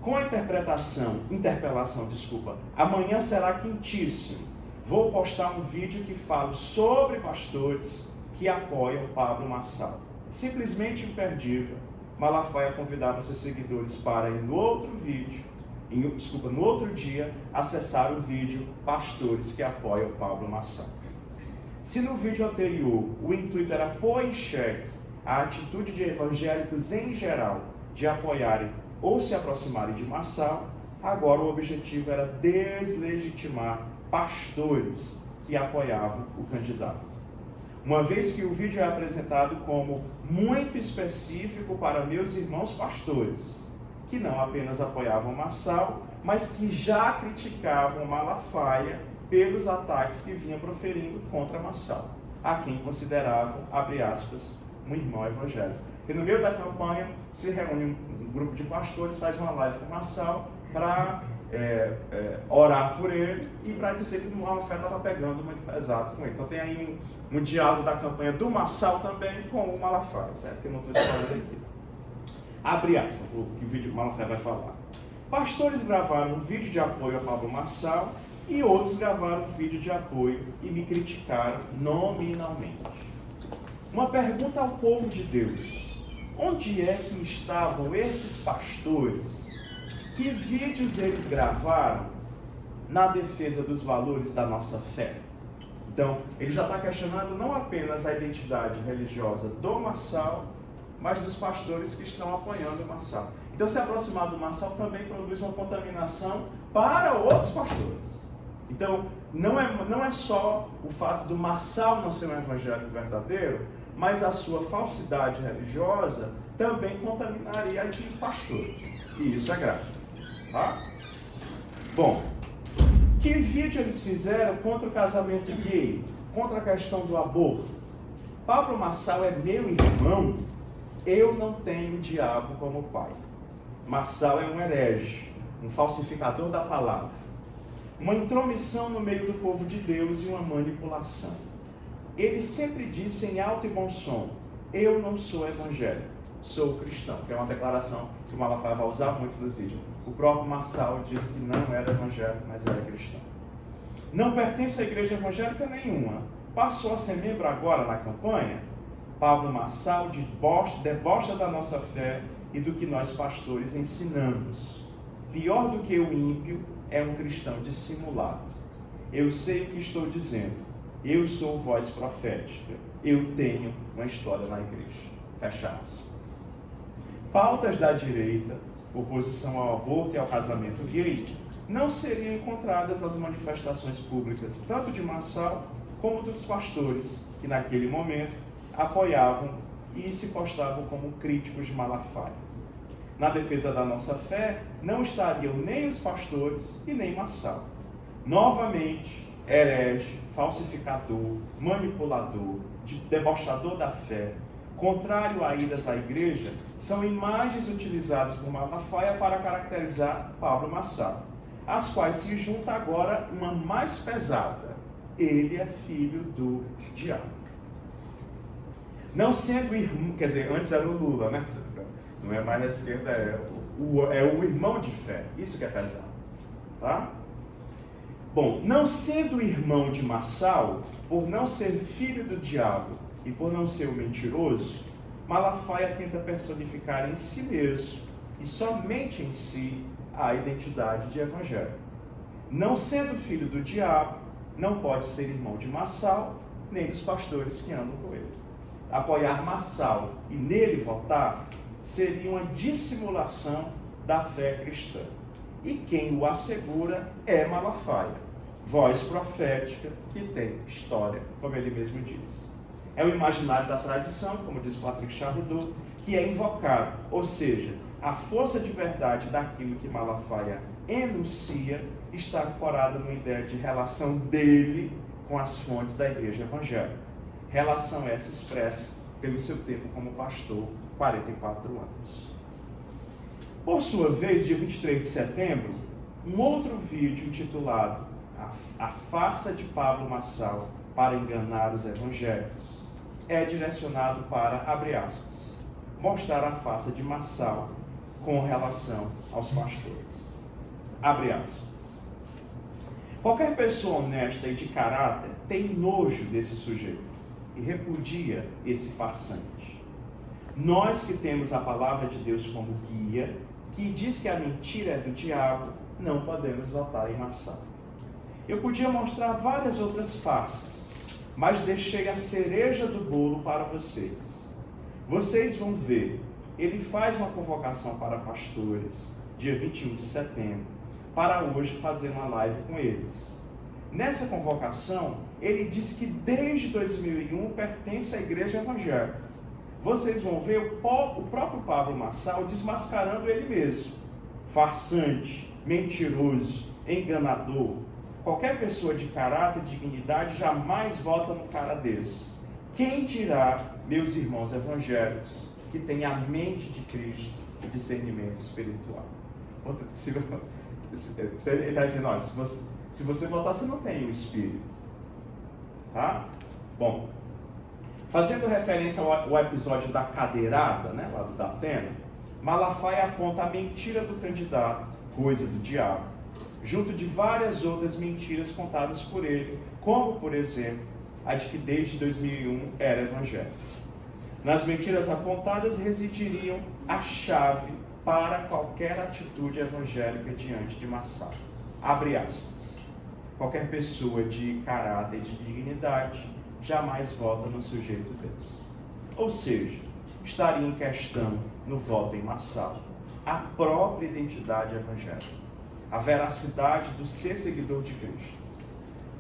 Com a interpelação, amanhã será quentíssimo. Vou postar um vídeo que falo sobre pastores que apoiam Pablo Marçal. Simplesmente imperdível. Malafaia convidava seus seguidores para ir no outro dia, acessar o vídeo Pastores que apoiam Pablo Marçal. Se no vídeo anterior o intuito era pôr em xeque a atitude de evangélicos em geral de apoiarem ou se aproximarem de Marçal, agora o objetivo era deslegitimar pastores que apoiavam o candidato. Uma vez que o vídeo é apresentado como muito específico para meus irmãos pastores, que não apenas apoiavam Marçal, mas que já criticavam Malafaia pelos ataques que vinha proferindo contra Marçal, a quem consideravam, abre aspas, um irmão evangélico. E no meio da campanha se reúne um grupo de pastores, faz uma live com Marçal para orar por ele e para dizer que o Malafaia estava pegando muito pesado com ele. Então tem aí um diálogo da campanha do Marçal também com o Malafaia, certo? Que eu não estou falando aqui. Abre aspas, o que o vídeo do Malafaia vai falar. Pastores gravaram um vídeo de apoio a Pablo Marçal e outros gravaram um vídeo de apoio e me criticaram nominalmente. Uma pergunta ao povo de Deus. Onde é que estavam esses pastores? Que vídeos eles gravaram na defesa dos valores da nossa fé? Então, ele já está questionando não apenas a identidade religiosa do Marçal, mas dos pastores que estão apoiando o Marçal. Então, se aproximar do Marçal também produz uma contaminação para outros pastores. Então, não é só o fato do Marçal não ser um evangélico verdadeiro, mas a sua falsidade religiosa também contaminaria a de pastores. E isso é grave. Tá? Bom, que vídeo eles fizeram contra o casamento gay? Contra a questão do aborto? Pablo Marçal é meu irmão? Eu não tenho diabo como pai. Marçal é um herege, um falsificador da palavra, uma intromissão no meio do povo de Deus e uma manipulação. Ele sempre disse em alto e bom som, eu não sou evangélico, sou cristão, que é uma declaração que o Malafaia vai usar muito nos vídeos. O próprio Marçal disse que não era evangélico, mas era cristão. Não pertence à igreja evangélica nenhuma, passou a ser membro agora na campanha? Pablo Marçal debocha da nossa fé e do que nós pastores ensinamos. Pior do que o ímpio é um cristão dissimulado. Eu sei o que estou dizendo. Eu sou voz profética. Eu tenho uma história na igreja. Fecha aspas. Pautas da direita, oposição ao aborto e ao casamento gay, não seriam encontradas nas manifestações públicas, tanto de Marçal como dos pastores, que naquele momento apoiavam e se postavam como críticos de Malafaia. Na defesa da nossa fé, não estariam nem os pastores e nem Marçal. Novamente, herege, falsificador, manipulador, debochador da fé, contrário a idas à igreja, são imagens utilizadas por Malafaia para caracterizar Pablo Marçal, às quais se junta agora uma mais pesada. Ele é filho do diabo. Não sendo irmão, quer dizer, antes era o Lula, né? Não é mais a esquerda, é o irmão de fé. Isso que é pesado, tá? Bom, não sendo irmão de Marçal, por não ser filho do diabo e por não ser o mentiroso, Malafaia tenta personificar em si mesmo e somente em si a identidade de evangélico. Não sendo filho do diabo, não pode ser irmão de Marçal, nem dos pastores que andam com ele. Apoiar Marçal e nele votar seria uma dissimulação da fé cristã. E quem o assegura é Malafaia, voz profética que tem história, como ele mesmo diz. É o imaginário da tradição, como diz Patrick Chardot, que é invocado, ou seja, a força de verdade daquilo que Malafaia enuncia está ancorada numa ideia de relação dele com as fontes da igreja evangélica. Relação essa expressa pelo seu tempo como pastor, 44 anos. Por sua vez, dia 23 de setembro, um outro vídeo intitulado A Farsa de Pablo Marçal para enganar os evangélicos é direcionado para, abre aspas, mostrar a farsa de Marçal com relação aos pastores. Abre aspas. Qualquer pessoa honesta e de caráter tem nojo desse sujeito e repudia esse farsante. Nós que temos a palavra de Deus como guia, que diz que a mentira é do diabo, não podemos votar em Marçal. Eu podia mostrar várias outras farsas, mas deixei a cereja do bolo para vocês. Vocês vão ver, ele faz uma convocação para pastores, dia 21 de setembro, para hoje fazer uma live com eles. Nessa convocação, ele diz que desde 2001 pertence à igreja evangélica. Vocês vão ver o próprio Pablo Marçal desmascarando ele mesmo. Farsante, mentiroso, enganador. Qualquer pessoa de caráter e dignidade jamais vota num cara desse. Quem dirá, meus irmãos evangélicos, que têm a mente de Cristo e discernimento espiritual? Ele está dizendo, olha, se você votar, você não tem o Espírito. Tá? Bom, fazendo referência ao episódio da cadeirada, né, lá do Datena, Malafaia aponta a mentira do candidato, coisa do diabo, junto de várias outras mentiras contadas por ele, como, por exemplo, a de que desde 2001 era evangélico. Nas mentiras apontadas residiriam a chave para qualquer atitude evangélica diante de Marçal. Abre aspas. Qualquer pessoa de caráter e de dignidade jamais vota no sujeito desse. Ou seja, estaria em questão no voto em Marçal a própria identidade evangélica, a veracidade do ser seguidor de Cristo.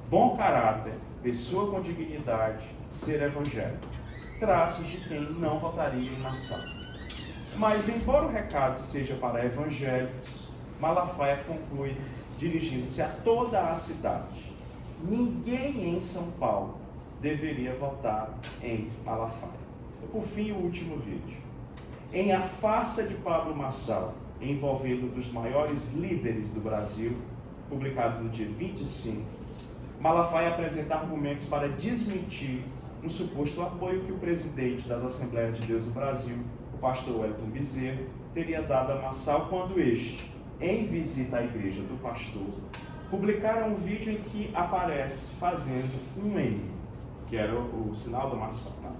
Bom caráter, pessoa com dignidade, ser evangélico, traços de quem não votaria em Marçal. Mas, embora o recado seja para evangélicos, Malafaia conclui, dirigindo-se a toda a cidade: ninguém em São Paulo deveria votar em Malafaia. Por fim, o último vídeo. Em A Farsa de Pablo Marçal, envolvendo um dos maiores líderes do Brasil, publicado no dia 25, Malafaia apresenta argumentos para desmentir um suposto apoio que o presidente das Assembleias de Deus do Brasil, o pastor Wellington Bezerra, teria dado a Marçal quando este, em visita à igreja do pastor, publicaram um vídeo em que aparece fazendo um M. que era o sinal do maçom. Né?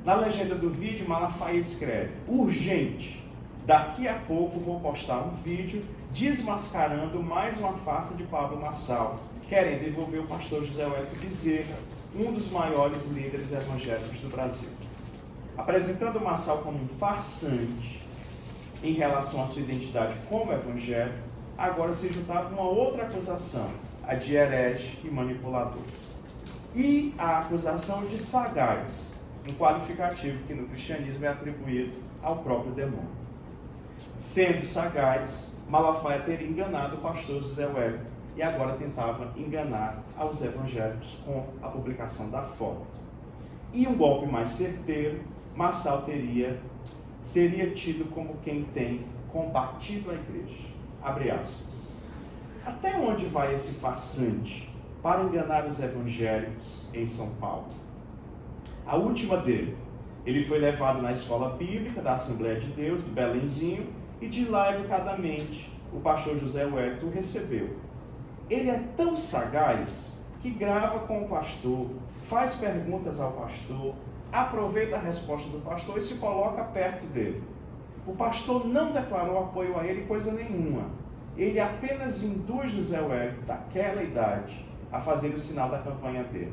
Na legenda do vídeo, Malafaia escreve: urgente, daqui a pouco vou postar um vídeo desmascarando mais uma farsa de Pablo Marçal, querendo envolver o pastor José Wellington Bezerra, um dos maiores líderes evangélicos do Brasil. Apresentando Marçal como um farsante em relação à sua identidade como evangélico, agora se juntava uma outra acusação, a de herege e manipulador. E a acusação de sagaz, um qualificativo que no cristianismo é atribuído ao próprio demônio. Sendo sagaz, Malafaia teria enganado o pastor José Wellington e agora tentava enganar aos evangélicos com a publicação da foto. E um golpe mais certeiro, Marçal seria tido como quem tem combatido a igreja. Abre aspas. Até onde vai esse farsante para enganar os evangélicos em São Paulo? A última dele, ele foi levado na escola bíblica da Assembleia de Deus, do Belenzinho, e de lá, educadamente, o pastor José Wellington o recebeu. Ele é tão sagaz que grava com o pastor, faz perguntas ao pastor, aproveita a resposta do pastor e se coloca perto dele. O pastor não declarou apoio a ele coisa nenhuma. Ele apenas induz José Wellington, daquela idade, a fazer o sinal da campanha dele.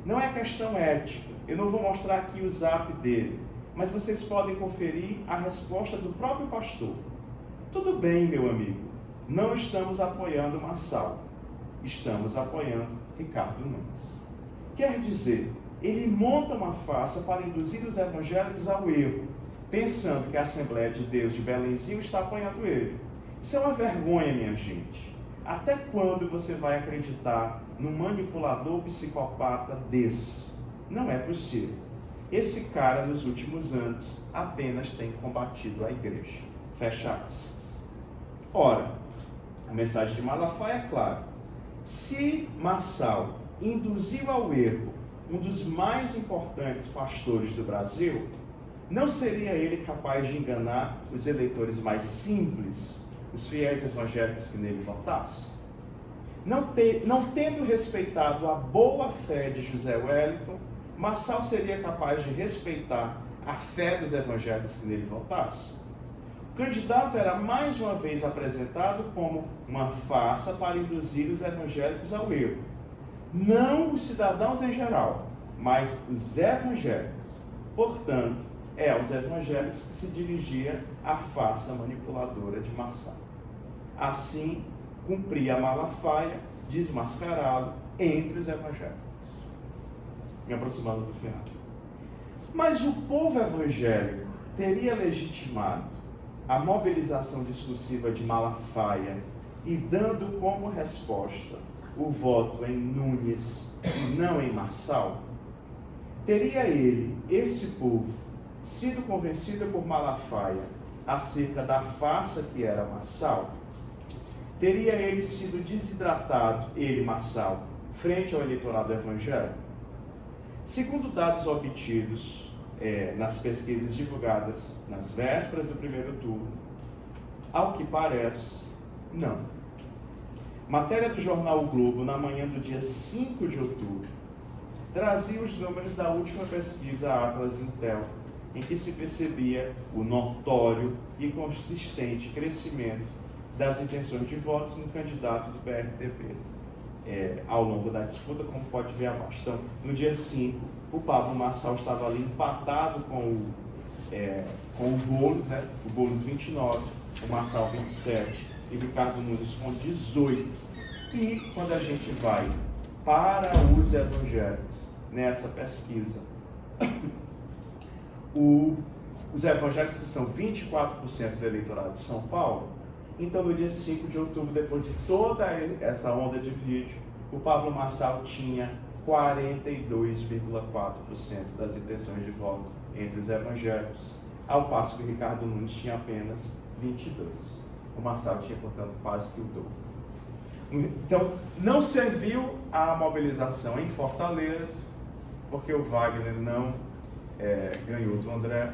Não é questão ética. Eu não vou mostrar aqui o zap dele, mas vocês podem conferir a resposta do próprio pastor. Tudo bem, meu amigo, não estamos apoiando Marçal, estamos apoiando Ricardo Nunes. Quer dizer, ele monta uma farsa para induzir os evangélicos ao erro, pensando que a Assembleia de Deus de Belenzinho está apoiando ele. Isso é uma vergonha, minha gente. Até quando você vai acreditar num manipulador psicopata desse? Não é possível. Esse cara, nos últimos anos, apenas tem combatido a igreja. Fecha aspas. Ora, a mensagem de Malafaia é clara. Se Marçal induziu ao erro um dos mais importantes pastores do Brasil, não seria ele capaz de enganar os eleitores mais simples, os fiéis evangélicos que nele votassem? Não tendo respeitado a boa fé de José Wellington, Marçal seria capaz de respeitar a fé dos evangélicos que nele votassem? O candidato era mais uma vez apresentado como uma farsa para induzir os evangélicos ao erro. Não os cidadãos em geral, mas os evangélicos. Portanto, é aos evangélicos que se dirigia a farsa manipuladora de Marçal. Assim, cumpria Malafaia desmascará-lo entre os evangélicos. Me aproximando do final. Mas o povo evangélico teria legitimado a mobilização discursiva de Malafaia e dando como resposta o voto em Nunes e não em Marçal? Teria ele, esse povo, sido convencido por Malafaia acerca da farsa que era Marçal? Teria ele sido desidratado, ele, Marçal, frente ao eleitorado evangélico? Segundo dados obtidos nas pesquisas divulgadas nas vésperas do primeiro turno, ao que parece, não. Matéria do jornal O Globo, na manhã do dia 5 de outubro, trazia os números da última pesquisa Atlas Intel, em que se percebia o notório e consistente crescimento das intenções de votos no candidato do PRTB. Ao longo da disputa, como pode ver abaixo. Então, no dia 5, o Pablo Marçal estava ali empatado com o Boulos, né? O Boulos 29, o Marçal 27 e o Ricardo Nunes com 18. E quando a gente vai para os evangélicos nessa pesquisa, os evangélicos, que são 24% do eleitorado de São Paulo, então no dia 5 de outubro, depois de toda essa onda de vídeo, o Pablo Marçal tinha 42,4% das intenções de voto entre os evangélicos, ao passo que o Ricardo Nunes tinha apenas 22%. O Marçal tinha, portanto, quase que o dobro. Então, não serviu a mobilização em Fortaleza, porque o Wagner não ganhou do André,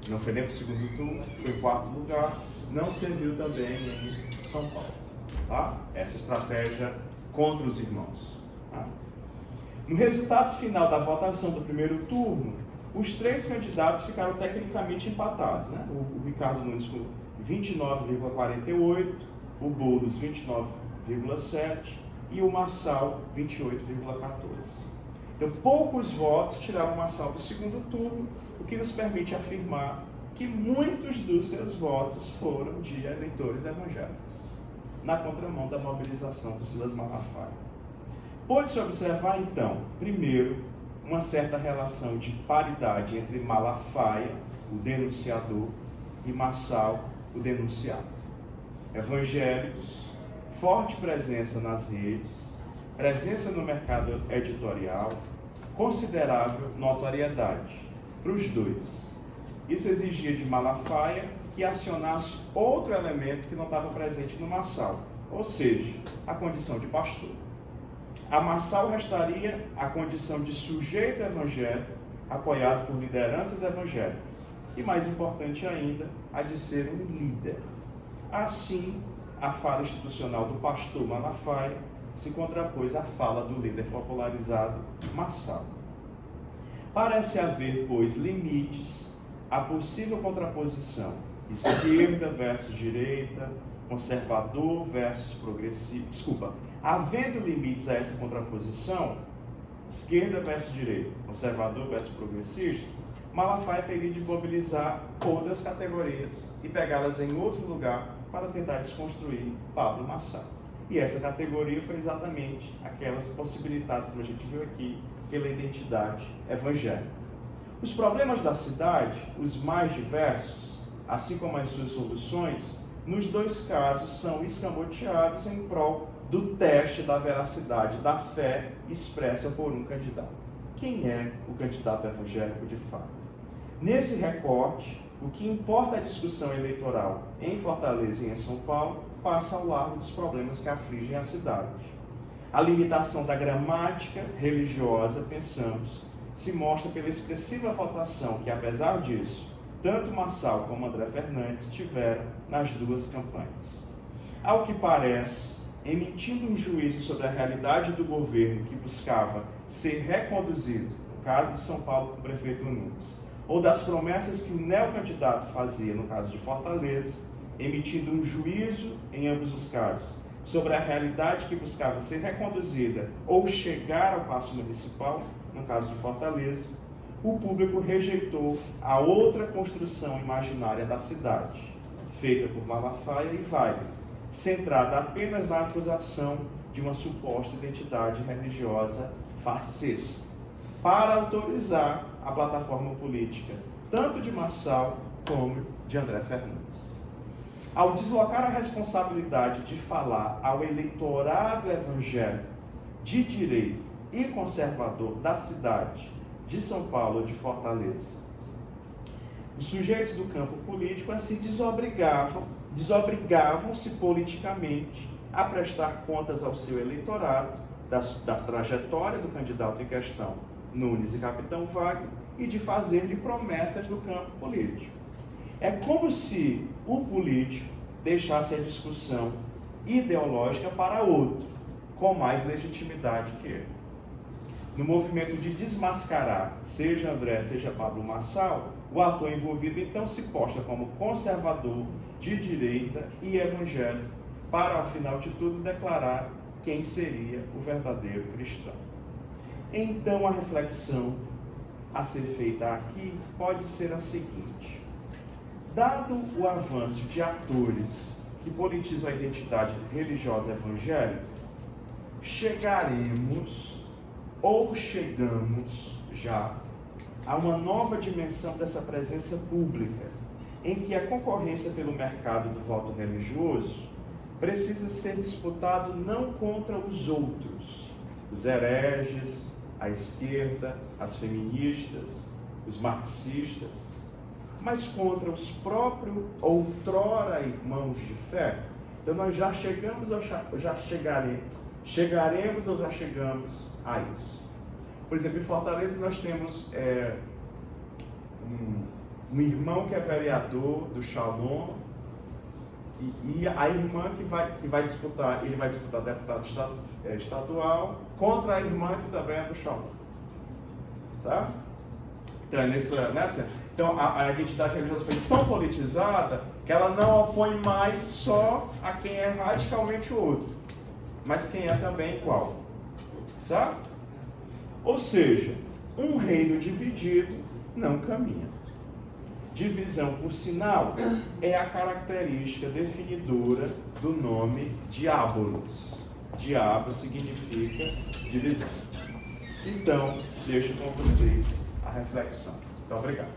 não foi nem para o segundo turno, foi em quarto lugar, não serviu também em São Paulo. Tá? Essa estratégia contra os irmãos. Tá? No resultado final da votação do primeiro turno, os três candidatos ficaram tecnicamente empatados, né? O Ricardo Nunes com 29,48%, o Boulos 29,7% e o Marçal 28,14%. Então, poucos votos tiraram o Marçal do segundo turno, o que nos permite afirmar que muitos dos seus votos foram de eleitores evangélicos, na contramão da mobilização do Silas Malafaia. Pode-se observar, então, primeiro, uma certa relação de paridade entre Malafaia, o denunciador, e Marçal, o denunciado. Evangélicos, forte presença nas redes, presença no mercado editorial, considerável notoriedade para os dois. Isso exigia de Malafaia que acionasse outro elemento que não estava presente no Marçal, ou seja, a condição de pastor. A Marçal restaria a condição de sujeito evangélico, apoiado por lideranças evangélicas, e mais importante ainda, a de ser um líder. Assim, a fala institucional do pastor Malafaia se contrapôs à fala do líder popularizado Marçal. Parece haver, pois, limites à possível contraposição esquerda versus direita, conservador versus progressista. Havendo limites a essa contraposição, esquerda versus direita, conservador versus progressista, Malafaia teria de mobilizar outras categorias e pegá-las em outro lugar para tentar desconstruir Pablo Marçal. E essa categoria foi exatamente aquelas possibilitadas, como a gente viu aqui, pela identidade evangélica. Os problemas da cidade, os mais diversos, assim como as suas soluções, nos dois casos são escamoteados em prol do teste da veracidade da fé expressa por um candidato. Quem é o candidato evangélico de fato? Nesse recorte, o que importa a discussão eleitoral em Fortaleza e em São Paulo passa ao largo dos problemas que afligem a cidade. A limitação da gramática religiosa, pensamos, se mostra pela expressiva votação que, apesar disso, tanto Marçal como André Fernandes tiveram nas duas campanhas. Ao que parece, emitindo um juízo sobre a realidade do governo que buscava ser reconduzido, no caso de São Paulo com o prefeito Nunes, ou das promessas que o neocandidato fazia, no caso de Fortaleza, emitindo um juízo, em ambos os casos, sobre a realidade que buscava ser reconduzida ou chegar ao paço municipal, no caso de Fortaleza, o público rejeitou a outra construção imaginária da cidade, feita por Malafaia e Wagner, centrada apenas na acusação de uma suposta identidade religiosa fascista, para autorizar a plataforma política, tanto de Marçal como de André Fernandes. Ao deslocar a responsabilidade de falar ao eleitorado evangélico de direita e conservador da cidade de São Paulo ou de Fortaleza, os sujeitos do campo político assim desobrigavam-se politicamente a prestar contas ao seu eleitorado da trajetória do candidato em questão, Nunes e Capitão Wagner, e de fazer-lhe promessas no campo político. É como se o político deixasse a discussão ideológica para outro, com mais legitimidade que ele. No movimento de desmascarar, seja André, seja Pablo Marçal, o ator envolvido então se posta como conservador, de direita e evangélico, para, ao final de tudo, declarar quem seria o verdadeiro cristão. Então, a reflexão a ser feita aqui pode ser a seguinte: dado o avanço de atores que politizam a identidade religiosa evangélica, chegaremos ou chegamos já a uma nova dimensão dessa presença pública, em que a concorrência pelo mercado do voto religioso precisa ser disputado não contra os outros, os hereges, a esquerda, as feministas, os marxistas, mas contra os próprios outrora irmãos de fé. Então nós já chegamos ou já chegaremos ou já chegamos a isso. Por exemplo, em Fortaleza nós temos um irmão que é vereador do Shalom, E a irmã que vai disputar, ele vai disputar deputado estadual contra a irmã que também é do shopping. Sabe? Então, então a identidade religiosa foi tão politizada que ela não opõe mais só a quem é radicalmente outro, mas quem é também qual. Sabe? Ou seja, um reino dividido não caminha. Divisão, por sinal, é a característica definidora do nome Diabolos. Diabo significa divisão. Então, deixo com vocês a reflexão. Muito obrigado.